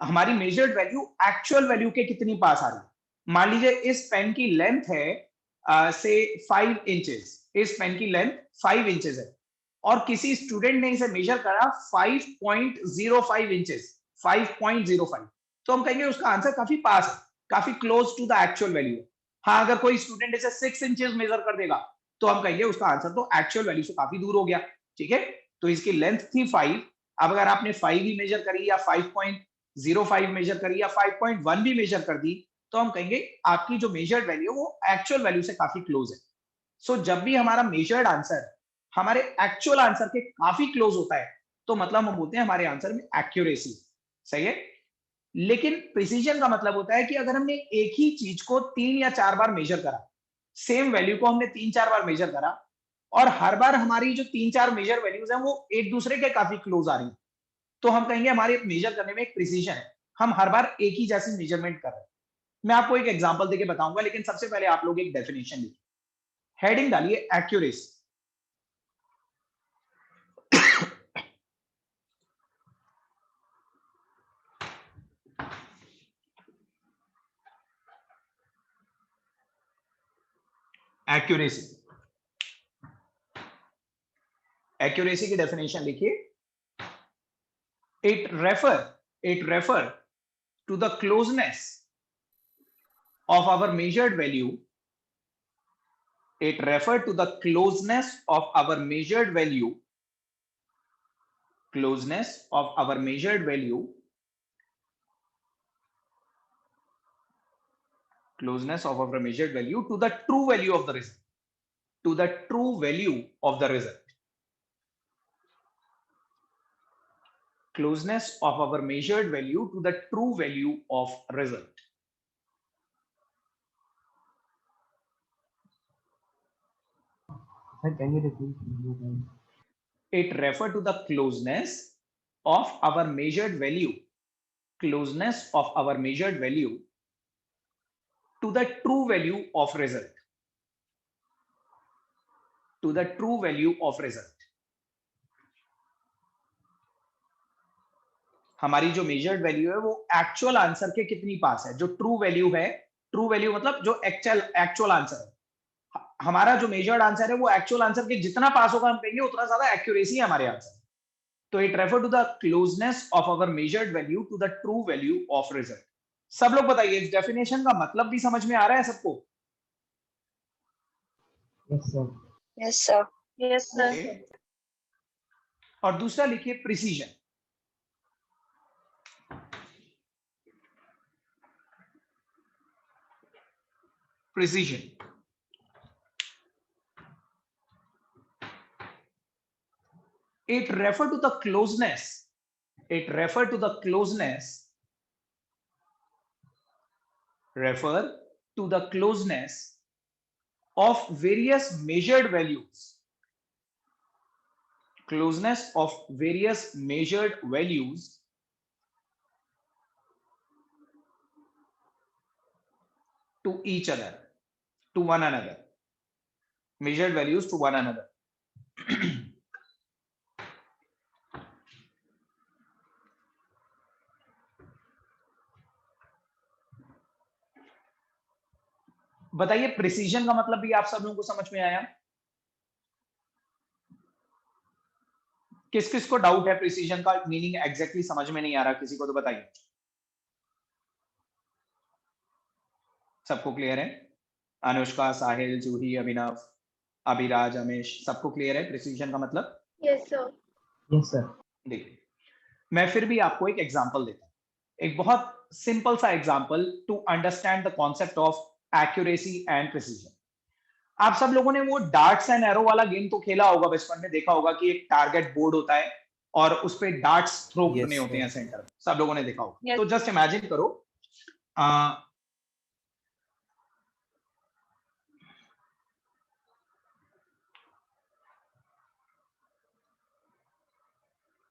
हमारी मेजर्ड वैल्यू एक्चुअल वैल्यू के कितनी पास आ रही है. मान लीजिए इस पेन की लेंथ है से 5 इंचेस. इस पेन की लेंथ 5 इंचेस है और किसी स्टूडेंट ने इसे मेजर करा 5.05 इंचेस. 5.05. तो हम कहेंगे उसका आंसर काफी पास है, काफी close to the actual value. हाँ, अगर कोई स्टूडेंट इसे 6 इंचेस मेजर कर देगा तो हम कहेंगे उसका आंसर तो एक्चुअल वैल्यू से काफी दूर हो गया. ठीक है? तो इसकी लेंथ थी 5. अब अगर आपने 5 ही मेजर करी या 5.05 मेजर करी या 5.1 भी मेजर कर दी तो हम कहेंगे आपकी जो मेजर्ड वैल्यू है वो एक्चुअल वैल्यू से काफी क्लोज है. सो जब भी हमारा मेजर्ड आंसर हमारे एक्चुअल आंसर के काफी क्लोज होता है तो मतलब हम बोलते हैं हमारे आंसर में एक्यूरेसी. सही है? लेकिन प्रिसीजन का मतलब होता है कि अगर हमने एक ही चीज को 3 या 4 बार मेजर करा, सेम वैल्यू को हमने 3-4 बार मेजर करा और हर बार हमारी जो 3-4 मेजर वैल्यूज हैं वो एक दूसरे के काफी क्लोज आ रही है, तो हम कहेंगे हमारे मेजर करने में एक प्रिसीजन है. हम हर बार एक ही जैसी मेजरमेंट कर रहे हैं. मैं आपको एक एग्जांपल देके बताऊंगा, लेकिन सबसे पहले आप लोग एक डेफिनेशन लिखिए. हेडिंग डालिए एक्यूरेसी. एक्यूरेसी. एक्यूरेसी की डेफिनेशन लिखिए, it refer to the closeness of our measured value, it refer to the closeness of our measured value, closeness of our measured value, closeness of our measured value to the true value of the result, to the true value of the result, closeness of our measured value to the true value of result. Sir, can you repeat? It refer to the closeness of our measured value, closeness of our measured value to the true value of result, to the true value of result. हमारी जो मेजर्ड वैल्यू है वो एक्चुअल आंसर के कितनी पास है। जो ट्रू वैल्यू है, ट्रू वैल्यू मतलब जो एक्चुअल आंसर है, हमारा जो मेजर्ड आंसर है वो एक्चुअल आंसर के जितना पास होगा हम कहेंगे उतना ज्यादा एक्यूरेसी है हमारे आंसर। तो it refer to the closeness of our measured value to the true value of result. सब लोग बताइए इस डेफिनेशन का मतलब भी समझ में आ रहा है सबको? Yes, sir. Yes, sir. Yes, sir. Okay. और दूसरा लिखिए precision. Precision it refer to the closeness, it refer to the closeness, refer to the closeness of various measured values, closeness of various measured values to each other, to one another, measured values to one another. बताइए प्रिसीजन का मतलब भी आप सब लोगों को समझ में आया? किस किस को डाउट है प्रिसीजन का मीनिंग एग्जैक्टली समझ में नहीं आ रहा किसी को तो बताइए। सबको क्लियर है? अनुष्का, साहिल, जूही, अभिनव, अभिराज, अमेश, सबको क्लियर है प्रिसीजन का मतलब? Yes, sir. Yes, sir. देखिए मैं फिर भी आपको एक एग्जांपल देता हूं, एक बहुत सिंपल सा example to understand the concept of accuracy and precision. आप सब लोगों ने वो डार्ट्स एंड एरो वाला गेम तो खेला होगा, बचपन में देखा होगा कि एक टारगेट बोर्ड होता है और उस पे डार्ट्स थ्रो करने होते हैं सेंटर में, सब लोगों ने देखा होगा। तो जस्ट इमेजिन करो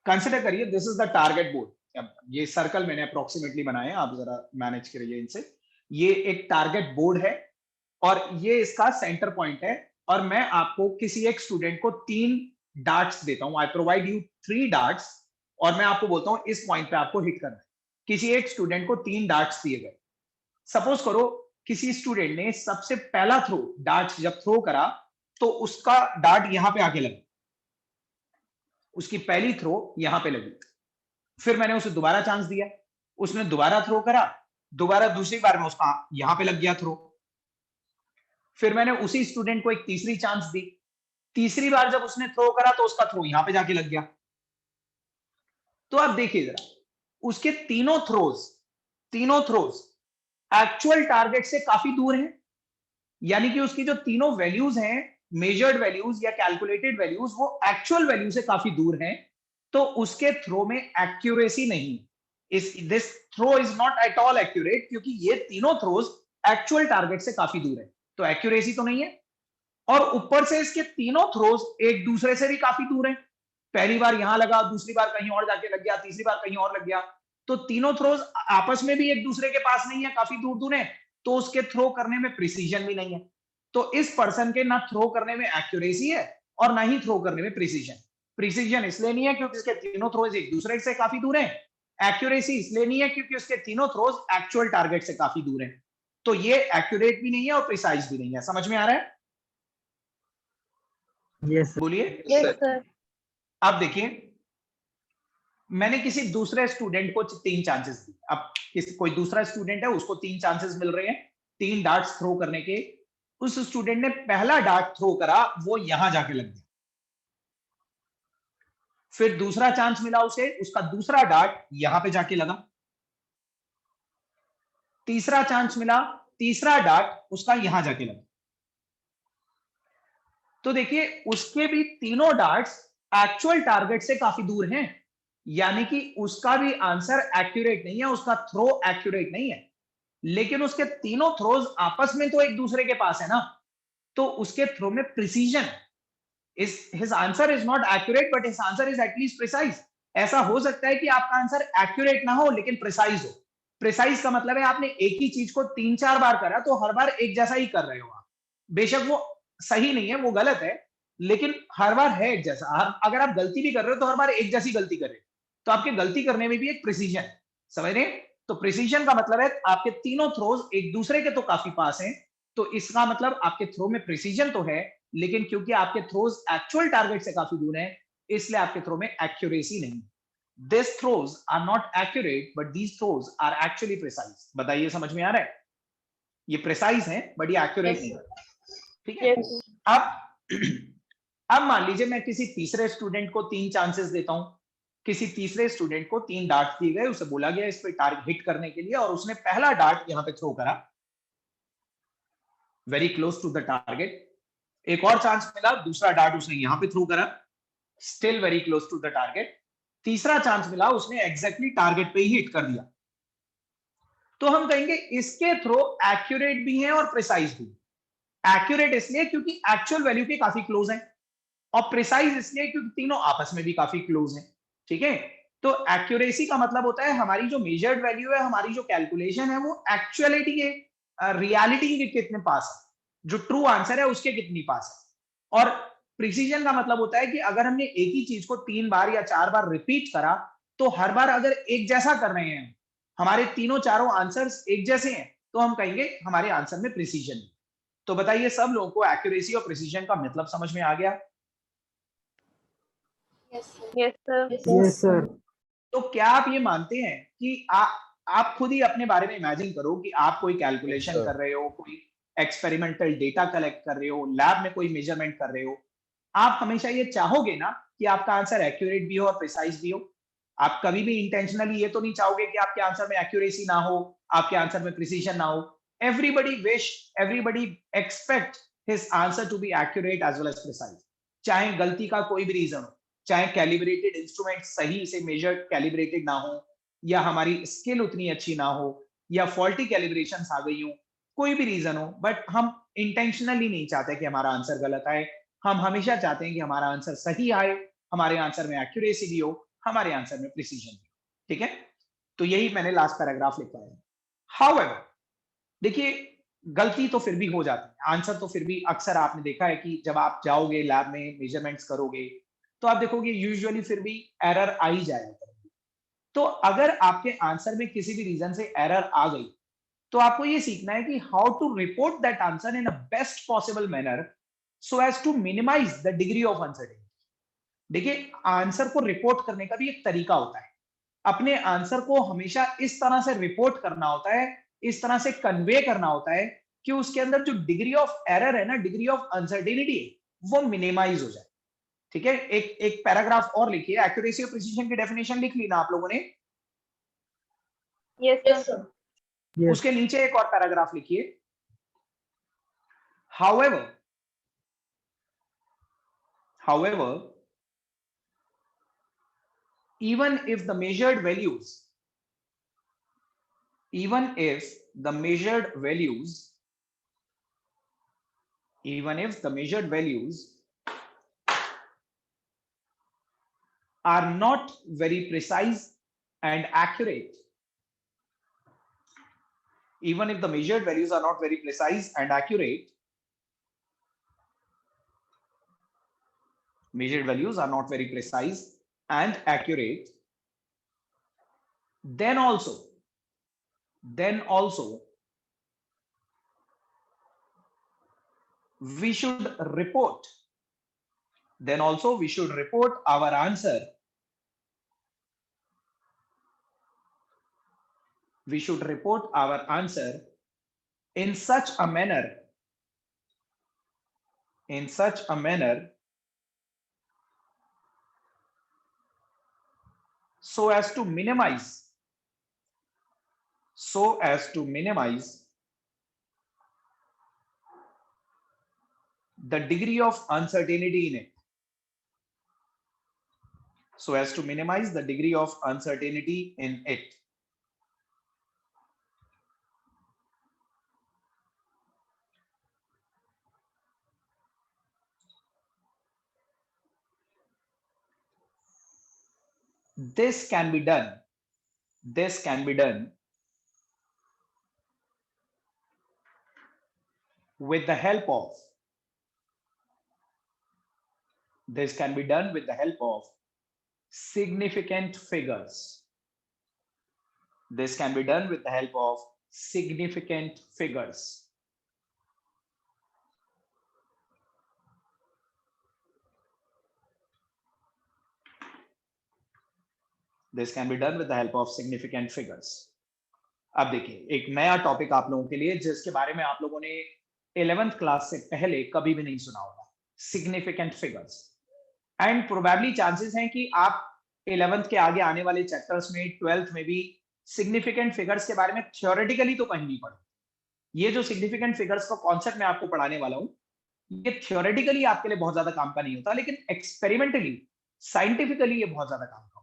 कंसिडर करिए this is the target board. ये सर्कल मैंने अप्रोक्सीमेटली बनाए हैं, आप जरा मैनेज करिए इनसे। ये एक टारगेट बोर्ड है और ये इसका सेंटर पॉइंट है और मैं आपको किसी एक स्टूडेंट को 3 डार्ट्स देता हूं। आई प्रोवाइड यू 3 डार्ट्स और मैं आपको बोलता हूं इस पॉइंट पे आपको हिट करना है। किसी एक स्टूडेंट को 3 डार्ट्स दिए गए। सपोज करो किसी स्टूडेंट ने सबसे पहला थ्रो डार्ट्स जब थ्रो करा तो उसका डार्ट यहां पे आके लगा, उसकी पहली थ्रो यहां पे लगी। फिर मैंने उसे दोबारा चांस दिया, उसने दोबारा थ्रो करा, दोबारा दूसरी बार में उसका यहां पे लग गया थ्रो। फिर मैंने उसी स्टूडेंट को एक तीसरी चांस दी, तीसरी बार जब उसने थ्रो करा तो उसका थ्रो यहां पे जाके लग गया। तो आप देखिए जरा उसके तीनों थ्रोज एक्चुअल टारगेट से काफी दूर हैं, यानी कि उसकी जो तीनों वैल्यूज हैं, मेजर्ड वैल्यूज या कैलकुलेटेड वैल्यूज, वो एक्चुअल वैल्यू से काफी दूर हैं। तो उसके थ्रो में एक्यूरेसी नहीं, this throw is not at all accurate, क्योंकि ये तीनों थ्रोज एक्चुअल टारगेट से काफी दूर है, तो एक्यूरेसी तो नहीं है। और ऊपर से इसके तीनों थ्रोज एक दूसरे से भी काफी दूर हैं। पहली बार यहां लगा, दूसरी बार कहीं और जाके लग गया, तीसरी बार कहीं और लग गया। तो तीनों थ्रोज आपस में भी एक दूसरे के पास नहीं है, काफी दूर दूर है, तो उसके थ्रो करने में प्रिसीजन भी नहीं है। तो इस पर्सन के ना थ्रो करने में एक्यूरेसी है और ना ही थ्रो करने में प्रिसीजन। प्रिसीजन इसलिए नहीं है क्योंकि इसके तीनों थ्रोज एक दूसरे से काफी दूर हैं, एक्यूरेसी इसलिए नहीं है क्योंकि उसके तीनों थ्रोज एक्चुअल टारगेट से काफी दूर हैं। तो ये एक्यूरेट भी नहीं है और प्रिसाइज भी नहीं है। समझ में आ रहा है? Yes, sir. बोलिए। Yes, sir. अब देखिए, मैंने किसी दूसरे स्टूडेंट को 3 चांसेस दिए। अब कोई दूसरा स्टूडेंट है, उसको 3 चांसेस मिल रहे हैं 3 डार्ट्स थ्रो करने के। उस स्टूडेंट ने पहला डार्ट थ्रो करा, वो यहां जाके लग गया। फिर दूसरा चांस मिला उसे, उसका दूसरा डार्ट यहां पे जाके लगा। तीसरा चांस मिला, तीसरा डार्ट उसका यहां जाके लगा। तो देखिए, उसके भी तीनों डार्ट्स एक्चुअल टारगेट से काफी दूर हैं, यानी कि उसका भी आंसर एक्यूरेट नहीं है, उसका थ्रो एक्यूरेट नहीं है। लेकिन उसके तीनों थ्रोज आपस में तो एक दूसरे के पास है ना, तो उसके थ्रो में प्रिसीजन है। his answer is not accurate but his answer is at least precise। ऐसा हो सकता है कि आपका आंसर एक्यूरेट ना हो लेकिन प्रिसाइज हो। प्रिसाइज का मतलब है आपने एक ही चीज को 3-4 बार करा तो हर बार एक जैसा ही कर रहे हो आप। बेशक वो सही नहीं है, वो गलत है, लेकिन हर बार है एक जैसा। अगर आप गलती भी कर रहे हो तो हर बार एक जैसी गलती कर रहे हो, तो आपके गलती करने में भी एक प्रिसीजन है। समझ रहे? तो प्रिसीजन का मतलब है आपके तीनों थ्रोज एक दूसरे के तो काफी पास हैं, तो इसका मतलब आपके थ्रो में प्रिसीजन तो है, लेकिन क्योंकि आपके थ्रोज एक्चुअल टारगेट से काफी दूर हैं, इसलिए आपके थ्रो में एक्यूरेसी नहीं। These throws are not accurate, but these throws are actually precise। बताइए, समझ में आ रहा है? ये प्रिसाइज है बट ये एक्यूरेट नहीं है। ठीक है? अब मान लीजिए मैं किसी तीसरे स्टूडेंट को 3 चांसेस देता हूं। किसी तीसरे स्टूडेंट को 3 डार्ट दिए गए, उसे बोला गया इस पे टारगेट हिट करने के लिए, और उसने पहला डार्ट यहां पे थ्रो करा, very close to the target. एक और चांस मिला, दूसरा डार्ट उसने यहां पे थ्रो करा, still very close to the target. तीसरा चांस मिला, उसने एग्जैक्टली टारगेट पे ही हिट कर दिया। तो हम कहेंगे इसके थ्रो एक्यूरेट भी हैं और प्रिसाइज भी। एक्यूरेट इसलिए क्योंकि एक्चुअल वैल्यू के काफी क्लोज हैं, और प्रिसाइज इसलिए क्योंकि तीनों आपस में भी काफी क्लोज हैं। ठीक है? तो एक्यूरेसी का मतलब होता है हमारी जो मेजर्ड वैल्यू है, हमारी जो कैलकुलेशन है, वो एक्चुअलिटी के, रियलिटी के कितने पास है, जो ट्रू आंसर है उसके कितनी पास है। और प्रिसीजन का मतलब होता है कि अगर हमने एक ही चीज को 3 बार या 4 बार रिपीट करा, तो हर बार अगर एक जैसा कर रहे हैं, हमारे तीनों चारों आंसर्स एक जैसे हैं, तो हम कहेंगे हमारे आंसर में प्रिसीजन है। तो बताइए, सब लोगों को एक्यूरेसी और प्रिसीजन का मतलब समझ में आ गया? Yes, sir. तो क्या आप ये मानते हैं कि आप खुद ही अपने बारे में इमेजिन करो कि आप कोई कैलकुलेशन कर रहे हो, कोई एक्सपेरिमेंटल डेटा कलेक्ट कर रहे हो, लैब में कोई मेजरमेंट कर रहे हो, आप हमेशा ये चाहोगे ना कि आपका आंसर एक्यूरेट भी हो और प्रिसाइज भी हो। आप कभी भी इंटेंशनली ये तो नहीं चाहोगे कि आपके आंसर में एक्यूरेसी ना हो, आपके आंसर में प्रिसीजन ना हो। Everybody wish, everybody expect his answer to be accurate as well as precise, चाहे गलती का कोई भी रीजन हो, चाहे कैलिब्रेटेड इंस्ट्रूमेंट सही से मेजर कैलिब्रेटेड ना हो, या हमारी स्किल उतनी अच्छी ना हो, या फॉल्टी कैलिब्रेशंस आ गई हो, कोई भी रीजन हो, बट हम इंटेंशनली नहीं चाहते कि हमारा आंसर गलत आए। हम हमेशा चाहते हैं कि हमारा आंसर सही आए, हमारे आंसर में एक्यूरेसी भी हो, हमारे आंसर में प्रिसीजन भी हो। ठीक है? तो यही मैंने लास्ट पैराग्राफ लिखा है। हाउएवर, देखिए, गलती तो फिर भी हो जाती है, आंसर तो फिर भी अक्सर आपने देखा है कि जब आप जाओगे लैब में मेजरमेंट्स करोगे, तो आप देखोगे यूजुअली फिर भी एरर आ ही जाएगा। तो अगर आपके आंसर में किसी भी रीजन से एरर आ गई, तो आपको ये सीखना है कि how to report that answer in a best possible manner so as to minimise the degree of uncertainty. देखिए, आंसर को रिपोर्ट करने का भी एक तरीका होता है। अपने आंसर को हमेशा इस तरह से रिपोर्ट करना होता है, इस तरह से कन्वे करना होता है कि उसके अंदर जो डिग्री ऑफ एरर है ना, डिग्री ऑफ अनसर्टेनिटी, वो मिनिमाइज हो जाए। ठीक है? एक पैराग्राफ और लिखिए। एक्यूरेसी और प्रिसीजन की डेफिनेशन लिख ली ना आप लोगों ने? Yes, sir. Yes. उसके नीचे एक और पैराग्राफ लिखिए। However, even if the measured values are not very precise and accurate, even if the measured values are not very precise and accurate, measured values are not very precise and accurate, then also we should report then also we should report our answer. We should report our answer in such a manner, so as to minimize the degree of uncertainty in it. So as to minimize the degree of uncertainty in it. This can be done with the help of significant figures. This can be done with the help of significant figures. This can be done with the help of significant figures. अब देखिए एक नया टॉपिक आप लोगों के लिए जिसके बारे में आप लोगों ने 11th क्लास से पहले कभी भी नहीं सुना होगा, significant figures. And probably chances हैं कि आप 11th के आगे आने वाले चैप्टर्स में 12th में भी सिग्निफिकेंट फिगर्स के बारे में थ्योरेटिकली तो कहीं नहीं पढ़े। ये जो सिग्निफिकेंट फिगर्स का कॉन्सेप्ट मैं आपको पढ़ाने वाला हूं, ये थ्योरेटिकली आपके लिए बहुत ज्यादा काम का नहीं होता, लेकिन एक्सपेरिमेंटली साइंटिफिकली ये बहुत ज्यादा काम का होता है।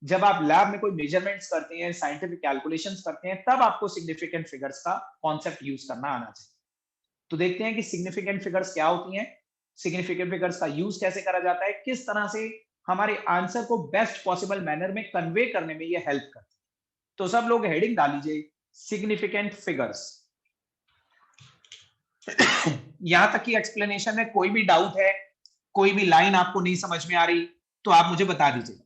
जब आप लैब में कोई मेजरमेंट्स करते हैं, साइंटिफिक कैलकुलेशंस करते हैं, तब आपको सिग्निफिकेंट फिगर्स का कॉन्सेप्ट यूज करना आना चाहिए। तो देखते हैं कि सिग्निफिकेंट फिगर्स क्या होती हैं, सिग्निफिकेंट फिगर्स का यूज कैसे करा जाता है, किस तरह से हमारे आंसर को बेस्ट पॉसिबल मैनर में कन्वे करने में ये हेल्प करती है। तो सब लोग हेडिंग डाल लीजिए सिग्निफिकेंट फिगर्स। यहां तक की एक्सप्लेनेशन में कोई भी डाउट है, कोई भी लाइन आपको नहीं समझ में आ रही, तो आप मुझे बता दीजिए।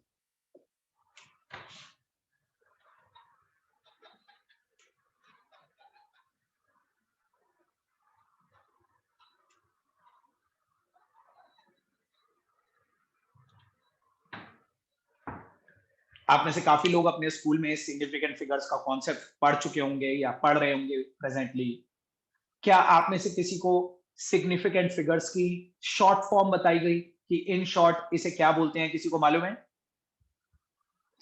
आप में से काफी लोग अपने स्कूल में सिग्निफिकेंट फिगर्स का कॉन्सेप्ट पढ़ चुके होंगे या पढ़ रहे होंगे प्रेजेंटली। क्या आप में से किसी को सिग्निफिकेंट फिगर्स की शॉर्ट फॉर्म बताई गई कि इन शॉर्ट इसे क्या बोलते हैं? किसी को मालूम है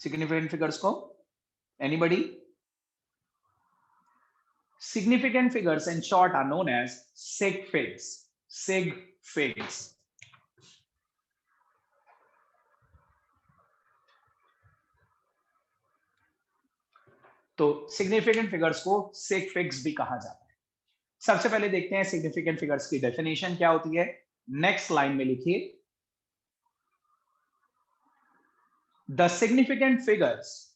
सिग्निफिकेंट फिगर्स को? Anybody? Significant figures in short are known as sig figs. sig figs. तो सिग्निफिकेंट फिगर्स को sig figs भी कहा जाता है। सबसे पहले देखते हैं सिग्निफिकेंट फिगर्स की डेफिनेशन क्या होती है। नेक्स्ट लाइन में लिखिए, the significant figures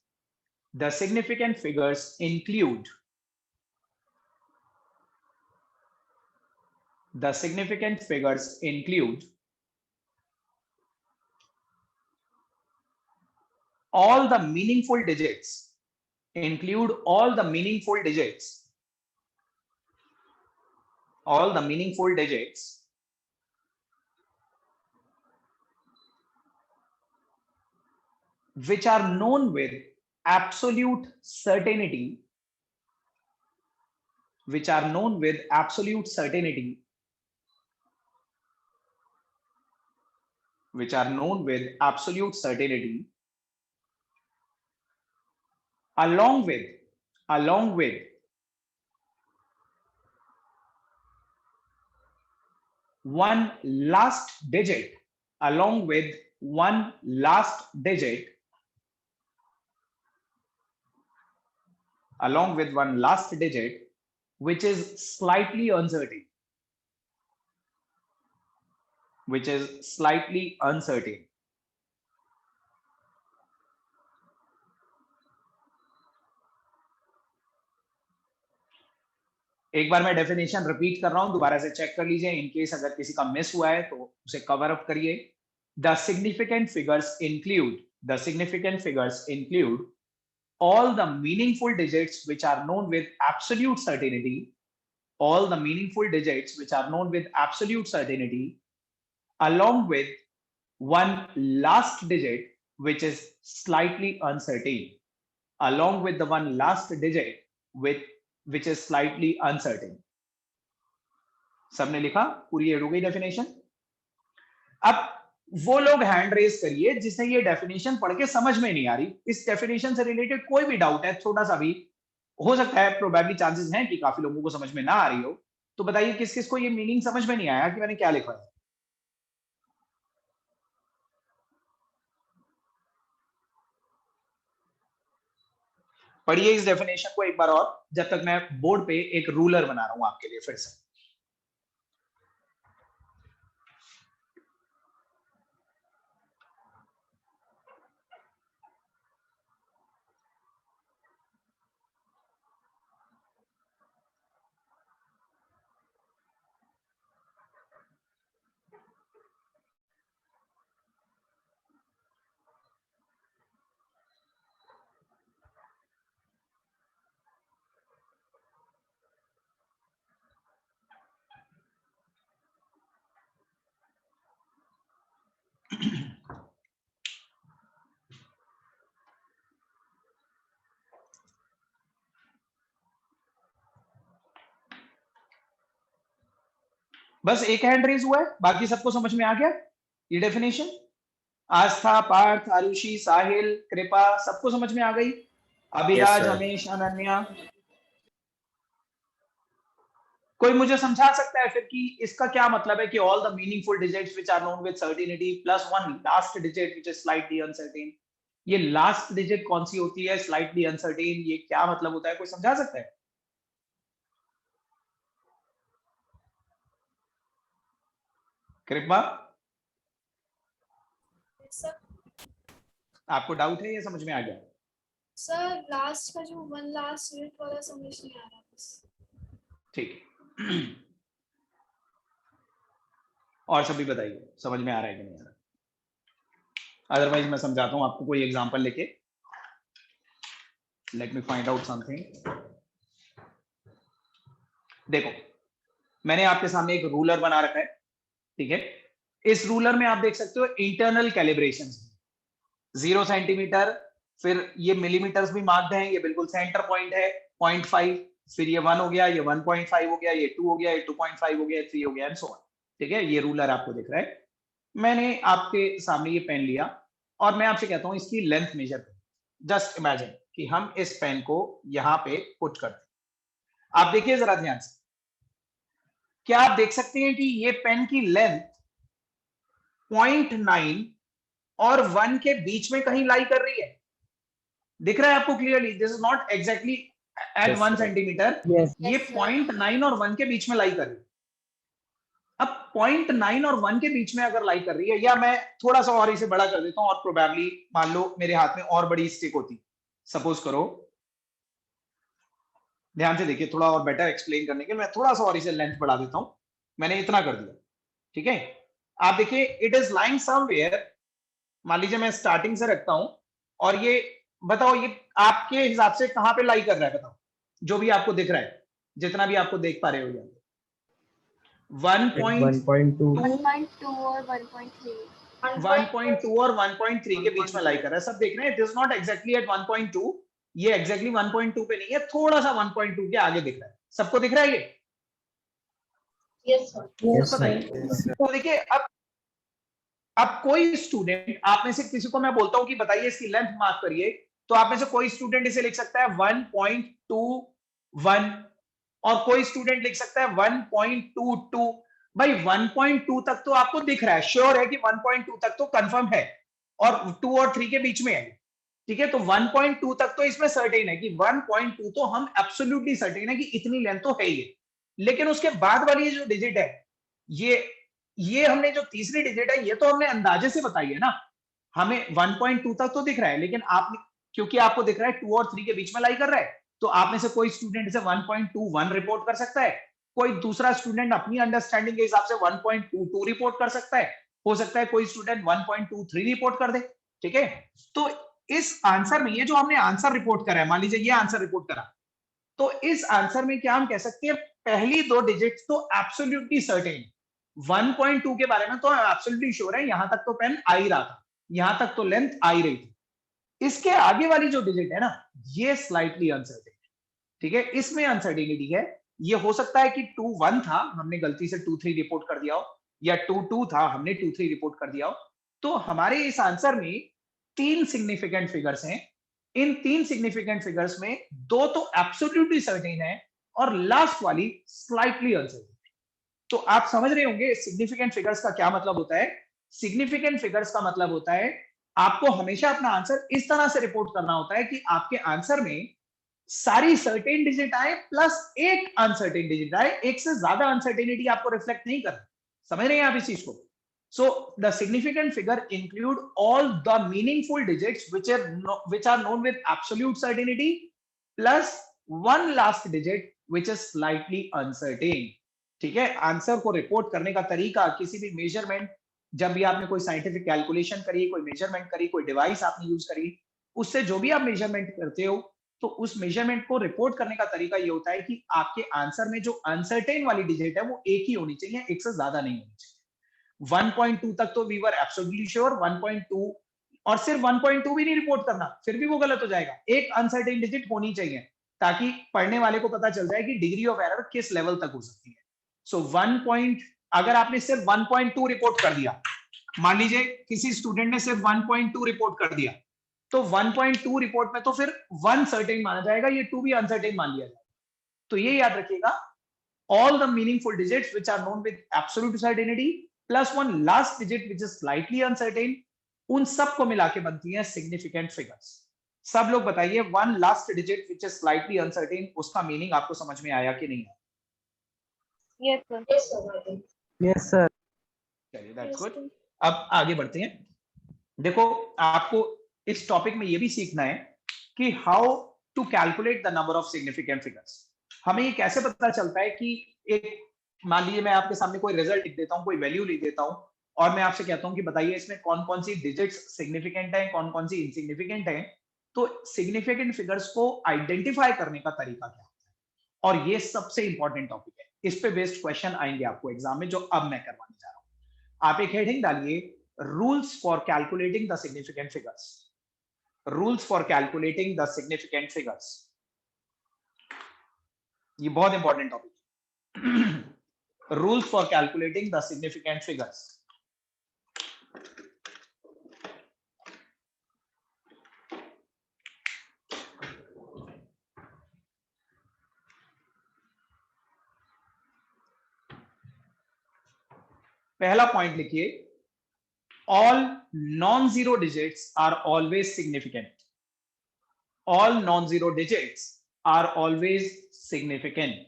include all the meaningful digits, which are known with absolute certainty, along with one last digit, which is slightly uncertain, एक बार मैं डेफिनेशन रिपीट कर रहा हूं, दोबारा से चेक कर लीजिए, इन केस अगर किसी का मिस हुआ है तो उसे कवर अप करिए। The significant figures include all the meaningful digits which are known with absolute certainty, along with one last digit which is slightly uncertain, along with the one last digit which is slightly uncertain. सबने लिखा? पूरी एड हो गई डेफिनेशन? अब वो लोग हैंड रेज करिए जिसे ये डेफिनेशन पढ़ के समझ में नहीं आ रही, इस डेफिनेशन से रिलेटेड कोई भी डाउट है, छोटा सा भी हो सकता है, प्रोबेबली चांसेस हैं कि काफी लोगों को समझ में ना आ रही हो, तो बताइए किस किस को ये मीनिंग समझ में नहीं आया कि मैंने क्या लिखा है? पढ़िए इस डेफिनेशन को एक बार और, जब तक मैं बोर्ड पे एक रूलर बना रहा हूं आपके लिए फिर से। बस एक हैंड रेज हुआ है, बाकी सबको समझ में आ गया ये डेफिनेशन? आस्था, पार्थ, आरुषि, साहिल, कृपा, सबको समझ में आ गई? अभिराज, हमेश, अनन्या, कोई मुझे समझा सकता है फिर कि इसका क्या मतलब है कि all the meaningful digits which are known with certainty plus one last digit which is slightly uncertain? ये लास्ट डिजिट कौन सी होती है स्लाइटली अनसर्टेन, ये क्या मतलब होता है, कोई समझा सकता है? कृपा, आपको डाउट है या समझ में आ गया? सर लास्ट का जो वन लास्ट यूनिट वाला समझ नहीं आ रहा बस। ठीक है, और सभी बताइए समझ में आ रहा है कि नहीं आ रहा? अदरवाइज मैं समझाता हूं आपको कोई एग्जांपल लेके। Let me find out something. देखो, मैंने आपके सामने एक रूलर बना रखा है, ठीक है? इस रूलर में आप देख सकते हो इंटरनल कैलिब्रेशंस, 0 सेंटीमीटर, फिर ये मिलीमीटर्स भी मार्क्ड हैं, ये बिल्कुल सेंटर पॉइंट है 0.5, फिर ये 1 हो गया, ये 1.5 हो गया, ये 2 हो गया, ये 2.5 हो गया, 3 हो गया एंड सो ऑन, ठीक है? ये रूलर आपको दिख रहा है। मैंने आपके सामने ये पेन लिया और मैं आपसे कहता हूं इसकी लेंथ मेजर करो। जस्ट इमेजिन कि हम इस पेन को यहां पे पुट करते हैं। आप देखिए जरा ध्यान से, क्या आप देख सकते हैं कि ये पेन की लेंथ 0.9 और 1 के बीच में कहीं लाई कर रही है? दिख रहा है आपको clearly? This is not exactly at 1 centimetre, ये 0.9 और 1 के बीच में लाई कर रही है। अब 0.9 और 1 के बीच में अगर लाई कर रही है, या मैं थोड़ा सा और इसे बड़ा कर देता हूं और प्रोबेबली मान लो मेरे हाथ में और बड़ी स्टिक होती, सपोज करो, ध्यान से देखिए, थोड़ा और बेटर एक्सप्लेन करने के लिए मैं थोड़ा सा और इसे लेंथ बढ़ा देता हूं। मैंने इतना कर दिया, ठीक है? आप देखिए, इट इज लाइंग समवेयर, मान लीजिए मैं स्टार्टिंग से रखता हूं और ये बताओ ये आपके हिसाब से कहां पे लाई कर रहा है? बताओ, जो भी आपको दिख रहा है, जितना भी आपको देख पा रहे हो, 1.2 और 1.3 1.2 और 1.3 के बीच में लाई कर रहा है। सब देख रहे हैं, it is not exactly at 1.2, ये एग्जैक्टली 1.2 पे नहीं है, थोड़ा सा 1.2 के आगे दिख रहा है। सबको दिख रहा है ये? Yes sir. तो देखिए, अब कोई स्टूडेंट, आप में से किसी को मैं बोलता हूं कि बताइए इसकी लेंथ मार्क करिए, तो आप में से कोई स्टूडेंट इसे लिख सकता है 1.21 और कोई स्टूडेंट लिख सकता है 1.22। भाई 1.2 तक तो आपको दिख रहा है, श्योर है कि 1.2 तक तो कंफर्म है, और 2 और 3 के बीच में है, ठीक है? तो 1.2 तक तो इसमें सर्टेन है कि 1.2 तो हम एब्सोल्युटली सर्टेन है कि इतनी लेंथ तो है ही। लेकिन उसके बाद वाली जो डिजिट है, ये हमने जो तीसरी डिजिट है, ये तो हमने अंदाजे से बताई है ना, हमें 1.2 तक तो दिख रहा है, लेकिन आपने, क्योंकि आपको दिख रहा है 2 और 3 के बीच में लाई कर रहा है, तो आप में से कोई स्टूडेंट इसे 1.21 रिपोर्ट कर सकता है, कोई दूसरा स्टूडेंट अपनी अंडरस्टैंडिंग के हिसाब से 1.22 रिपोर्ट कर सकता है, हो सकता है कोई स्टूडेंट 1.23 रिपोर्ट कर दे, ठीक है? तो इस आंसर में, ये जो हमने आंसर रिपोर्ट करा है, मान लीजिए ये आंसर रिपोर्ट करा, तो इस आंसर में क्या हम कह सकते हैं, पहली 2 डिजिट्स तो एब्सोल्युटली सर्टेन, 1.2 के बारे में तो एब्सोल्युटली श्योर है, यहां तक तो पेन आ ही रहा था, यहां तक तो लेंथ आ ही रही थी। इसके आगे वाली जो डिजिट है ना, ये स्लाइटली अनसर्टेन है, ठीक है, इसमें अनसर्टेनिटी है। ये हो सकता है कि 2-1 था, हमने गलती से 2-3 रिपोर्ट कर दिया हो, या 2-2 था, हमने 2-3 रिपोर्ट कर दिया हो। तो हमारे इस आंसर में 3 सिग्निफिकेंट फिगर्स हैं। इन 3 सिग्निफिकेंट फिगर्स में 2 तो एब्सोल्युटली सर्टेन है और लास्ट वाली स्लाइटली अनसर्टेन है। तो आप समझ रहे होंगे सिग्निफिकेंट फिगर्स का क्या मतलब होता है। सिग्निफिकेंट फिगर्स का मतलब होता है आपको हमेशा अपना आंसर इस तरह से रिपोर्ट करना होता है कि आपके आंसर में सारी सर्टेन डिजिट आए प्लस एक अनसर्टेन डिजिट आए, एक से ज्यादा अनसर्टेनिटी आपको रिफ्लेक्ट नहीं करना। समझ रहे हैं आप इस चीज को। So the significant figure include all the meaningful digits which are known with absolute certainty plus one last digit which is slightly uncertain। ठीक है, आंसर को रिपोर्ट करने का तरीका, किसी भी मेजरमेंट, जब भी आपने कोई साइंटिफिक कैलकुलेशन करी, कोई मेजरमेंट करी, कोई डिवाइस आपने यूज करी, उससे जो भी आप मेजरमेंट करते हो, तो उस मेजरमेंट को रिपोर्ट करने का तरीका ये होता है कि आपके आंसर में जो अनसर्टेन वाली डिजिट है वो एक ही होनी चाहिए, एक से ज्यादा नहीं होनी चाहिए। 1.2 तक तो वी वर एब्सोल्युटली श्योर, 1.2 और सिर्फ 1.2 भी नहीं रिपोर्ट करना, फिर भी वो गलत हो जाएगा। एक अनसर्टेन डिजिट होनी चाहिए ताकि पढ़ने वाले को पता चल जाए कि डिग्री ऑफ एरर किस लेवल तक हो सकती है। सो 1 अगर आपने सिर्फ 1.2 रिपोर्ट कर दिया, मान लीजिए किसी स्टूडेंट ने सिर्फ 1.2 रिपोर्ट कर दिया, तो 1.2 रिपोर्ट में तो फिर 1 सर्टेन माना जाएगा, ये 2 भी अनसर्टेन मान लिया जाएगा। तो ये याद रखिएगा, all the meaningful digits which are known with absolute certainty plus one last digit which is slightly uncertain, उन सब को मिला के बनती है सिग्निफिकेंट फिगर्स। सब लोग बताइए, one last digit which is slightly uncertain, उसका मीनिंग आपको समझ में आया कि नहीं आया? Yes sir. चलिए, दैट्स गुड। अब आगे बढ़ते हैं। देखो, आपको इस टॉपिक में ये भी सीखना है कि how to calculate the number of significant figures. हमें ये कैसे पता चलता है कि एक, मान लीजिए मैं आपके सामने कोई रिजल्ट लिख देता हूँ, कोई वैल्यू लिख देता हूँ, और मैं आपसे कहता हूँ कि बताइए इसमें कौन कौन सी डिजिट्स सिग्निफिकेंट है, कौन कौन सी इनसिग्निफिकेंट है। तो सिग्निफिकेंट फिगर्स को आइडेंटिफाई करने का तरीका क्या होता है, और ये सबसे इंपॉर्टेंट टॉपिक है। इस पे बेस्ड क्वेश्चन आएंगे आपको एग्जाम में, जो अब मैं करवाने जा रहा हूं। आप एक हेडिंग डालिए, rules for calculating the significant figures. Rules for calculating the significant figures, ये बहुत इंपॉर्टेंट टॉपिक है। Rules for calculating the significant figures. पहला पॉइंट लिखिए, all non zero digits are always significant. All non zero digits are always significant.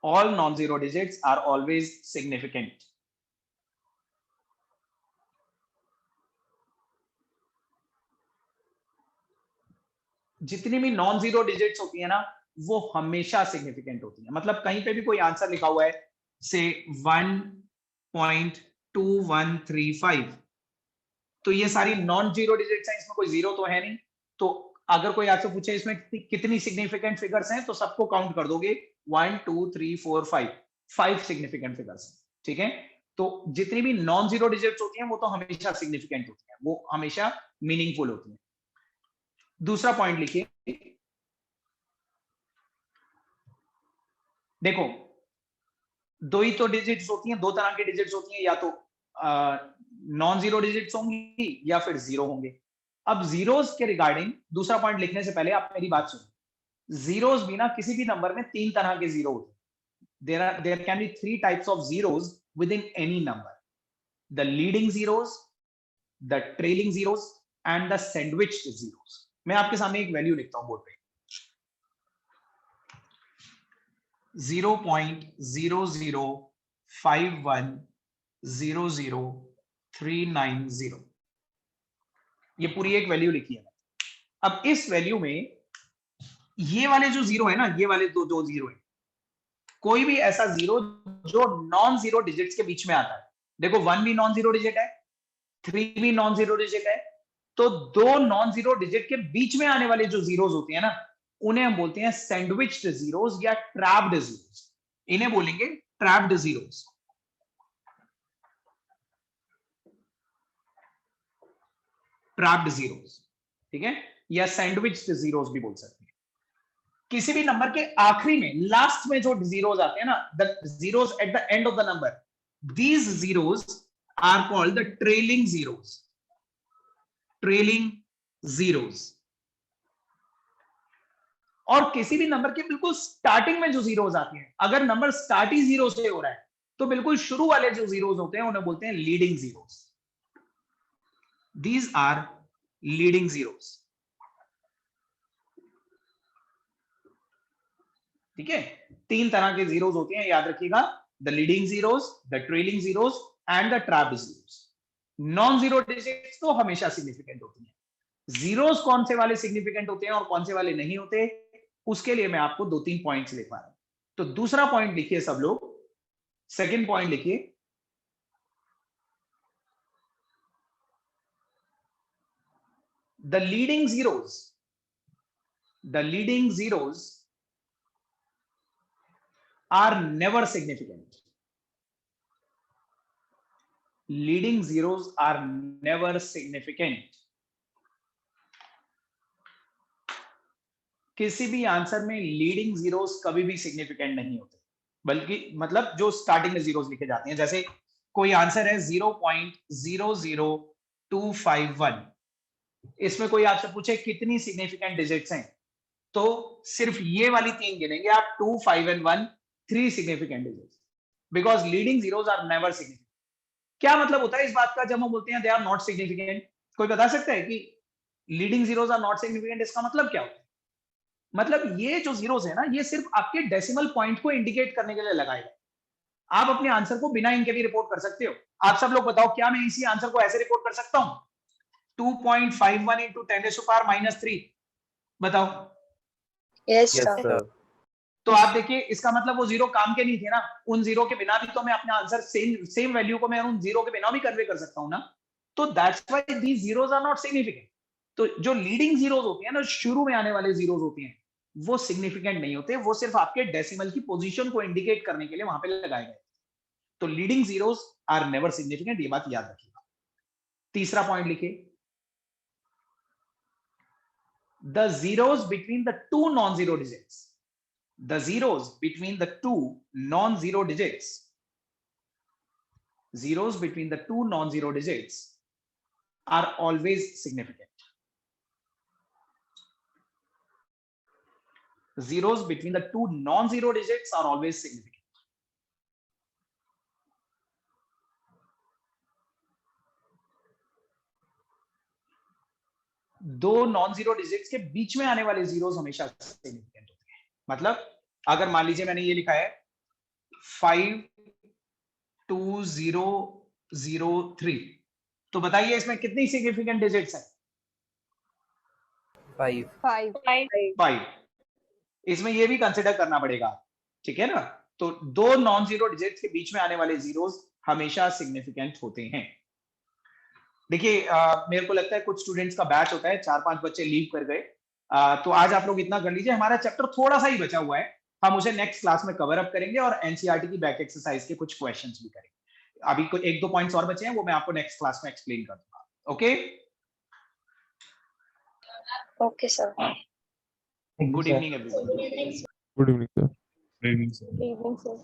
All non-zero digits are always significant. जितनी भी नॉन जीरो डिजिट्स होती है ना, वो हमेशा सिग्निफिकेंट होती है। मतलब कहीं पे भी कोई आंसर लिखा हुआ है, से 1.2135, तो ये सारी नॉन जीरो डिजिट्स हैं, इसमें कोई जीरो तो है नहीं। तो अगर कोई आपसे पूछे इसमें कितनी सिग्निफिकेंट फिगर्स हैं, तो सबको काउंट कर दोगे, 1 2 3 4 5 सिग्निफिकेंट फिगर्स, ठीक है। तो जितनी भी नॉन जीरो डिजिट्स होती हैं वो तो हमेशा सिग्निफिकेंट होती हैं, वो हमेशा मीनिंगफुल होती हैं। दूसरा पॉइंट लिखिए, देखो दो ही तो डिजिट्स होती हैं, दो तरह की डिजिट्स होती हैं, या तो नॉन जीरो डिजिट्स होंगी या फिर जीरो होंगे। अब जीरोस के रिगार्डिंग दूसरा पॉइंट लिखने से पहले आप मेरी बात सुनो। जीरोस भी ना, किसी भी नंबर में 3 तरह के जीरो होते हैं। there can be 3 types of zeros within any number: the leading zeros, the trailing zeros and the sandwiched zeros. मैं आपके सामने एक वैल्यू लिखता हूं बोर्ड पे, 0.005100390, ये पूरी एक वैल्यू लिखी है। अब इस वैल्यू में ये वाले जो जीरो है ना, ये वाले दो जीरो है, कोई भी ऐसा जीरो जो नॉन जीरो डिजिट्स के बीच में आता है। देखो 1 भी नॉन जीरो डिजिट है, 3 भी नॉन जीरो डिजिट है, तो दो नॉन जीरो डिजिट के बीच में आने वाले जो जीरोस होते हैं ना, उन्हें हम बोलते हैं सैंडविच्ड जीरोस या ट्रैप्ड जीरोस। इन्हें बोलेंगे ट्रैप्ड जीरोस। ट्रैप्ड जीरोस, ठीक है, या सैंडविच्ड जीरोस भी बोल सकते हैं। किसी भी नंबर के आखिरी में, लास्ट में जो जीरोस आते हैं ना, the zeros at the end of the number, these zeros are called the trailing zeros. Trailing zeros. और किसी भी नंबर के बिल्कुल स्टार्टिंग में जो जीरोस आते हैं, अगर नंबर स्टार्ट ही जीरो से हो रहा है तो बिल्कुल शुरू वाले जो जीरोस होते हैं उन्हें बोलते हैं leading zeros. These are leading zeros. ठीक है, तीन तरह के जीरोस होते हैं, याद रखिएगा, the leading zeros, the trailing zeros and the trapped zeros. Non zero digits तो हमेशा सिग्निफिकेंट होती हैं। जीरोस कौन से वाले सिग्निफिकेंट होते हैं और कौन से वाले नहीं होते, उसके लिए मैं आपको 2-3 पॉइंट्स लिखवा रहा हूं। तो दूसरा पॉइंट लिखिए सब लोग, सेकंड पॉइंट लिखिए, the leading zeros are never significant. Leading zeros are never significant. किसी भी आंसर में लीडिंग जीरोस कभी भी सिग्निफिकेंट नहीं होते, बल्कि मतलब जो स्टार्टिंग में जीरोस लिखे जाते हैं, जैसे कोई आंसर है 0.00251, इसमें कोई आपसे पूछे कितनी सिग्निफिकेंट डिजिट्स हैं, तो सिर्फ ये वाली तीन गिनेंगे आप, 2, 5 and 1, 3 significant digits, because leading zeros are never significant. क्या मतलब होता है इस बात का जब हम बोलते हैं दे आर नॉट सिग्निफिकेंट? कोई बता सकता है कि leading zeros are not significant इसका मतलब क्या होता है? मतलब ये जो जीरोस है ना, ये सिर्फ आपके डेसिमल पॉइंट को इंडिकेट करने के लिए लगाए गए। आप अपने आंसर को बिना इनके भी रिपोर्ट कर सकते हो। आप सब लोग बताओ, क्या मैं इसी आंसर को ऐसे रिपोर्ट कर सकता हूं? 2.51 into 10⁻³ बताओ। Yes sir. तो आप देखिए, इसका मतलब वो जीरो काम के नहीं थे ना, उन जीरो के बिना भी तो मैं अपने आंसर सेम वैल्यू को मैं उन जीरो के बिना भी कन्वे कर सकता हूं ना। तो that's why these zeros are not significant. तो जो लीडिंग जीरोस होते हैं ना, शुरू में आने वाले जीरोस होते हैं, वो सिग्निफिकेंट नहीं होते, वो सिर्फ आपके डेसिमल की पोजीशन को इंडिकेट करने के लिए वहां पे लगाए गए। तो leading zeros are never significant, ये बात याद रखिएगा। तीसरा पॉइंट लिखिए, the zeros between the two non-zero digits, the zeros between the two non-zero digits, zeros between the two non-zero digits are always significant. Zeros between the two non-zero digits are always significant. दो नॉन जीरो डिजिट्स के बीच में आने वाले जीरोस हमेशा सिग्निफिकेंट होते हैं। मतलब अगर मान लीजिए मैंने ये लिखा है 52003, तो बताइए इसमें कितनी सिग्निफिकेंट डिजिट्स हैं? 5। इसमें ये भी कंसिडर करना पड़ेगा, ठीक है ना। तो दो नॉन जीरो डिजिट्स के बीच में आने वाले जीरोस हमेशा सिग्निफिकेंट होते हैं। देखिए, मेरे को लगता है कुछ स्टूडेंट्स का बैच होता है, 4-5 बच्चे लीव कर गए, तो आज आप लोग इतना कर लीजिए। हमारा चैप्टर थोड़ा सा ही बचा हुआ है, हम उसे नेक्स्ट क्लास में कवर अप करेंगे और एनसीईआरटी की बैक एक्सरसाइज के कुछ क्वेश्चंस भी करेंगे। अभी कोई 1-2 पॉइंट्स और बचे हैं, वो मैं आपको नेक्स्ट क्लास में एक्सप्लेन कर दूंगा। Okay okay sir. Good evening everyone. Good evening sir. Evening sir.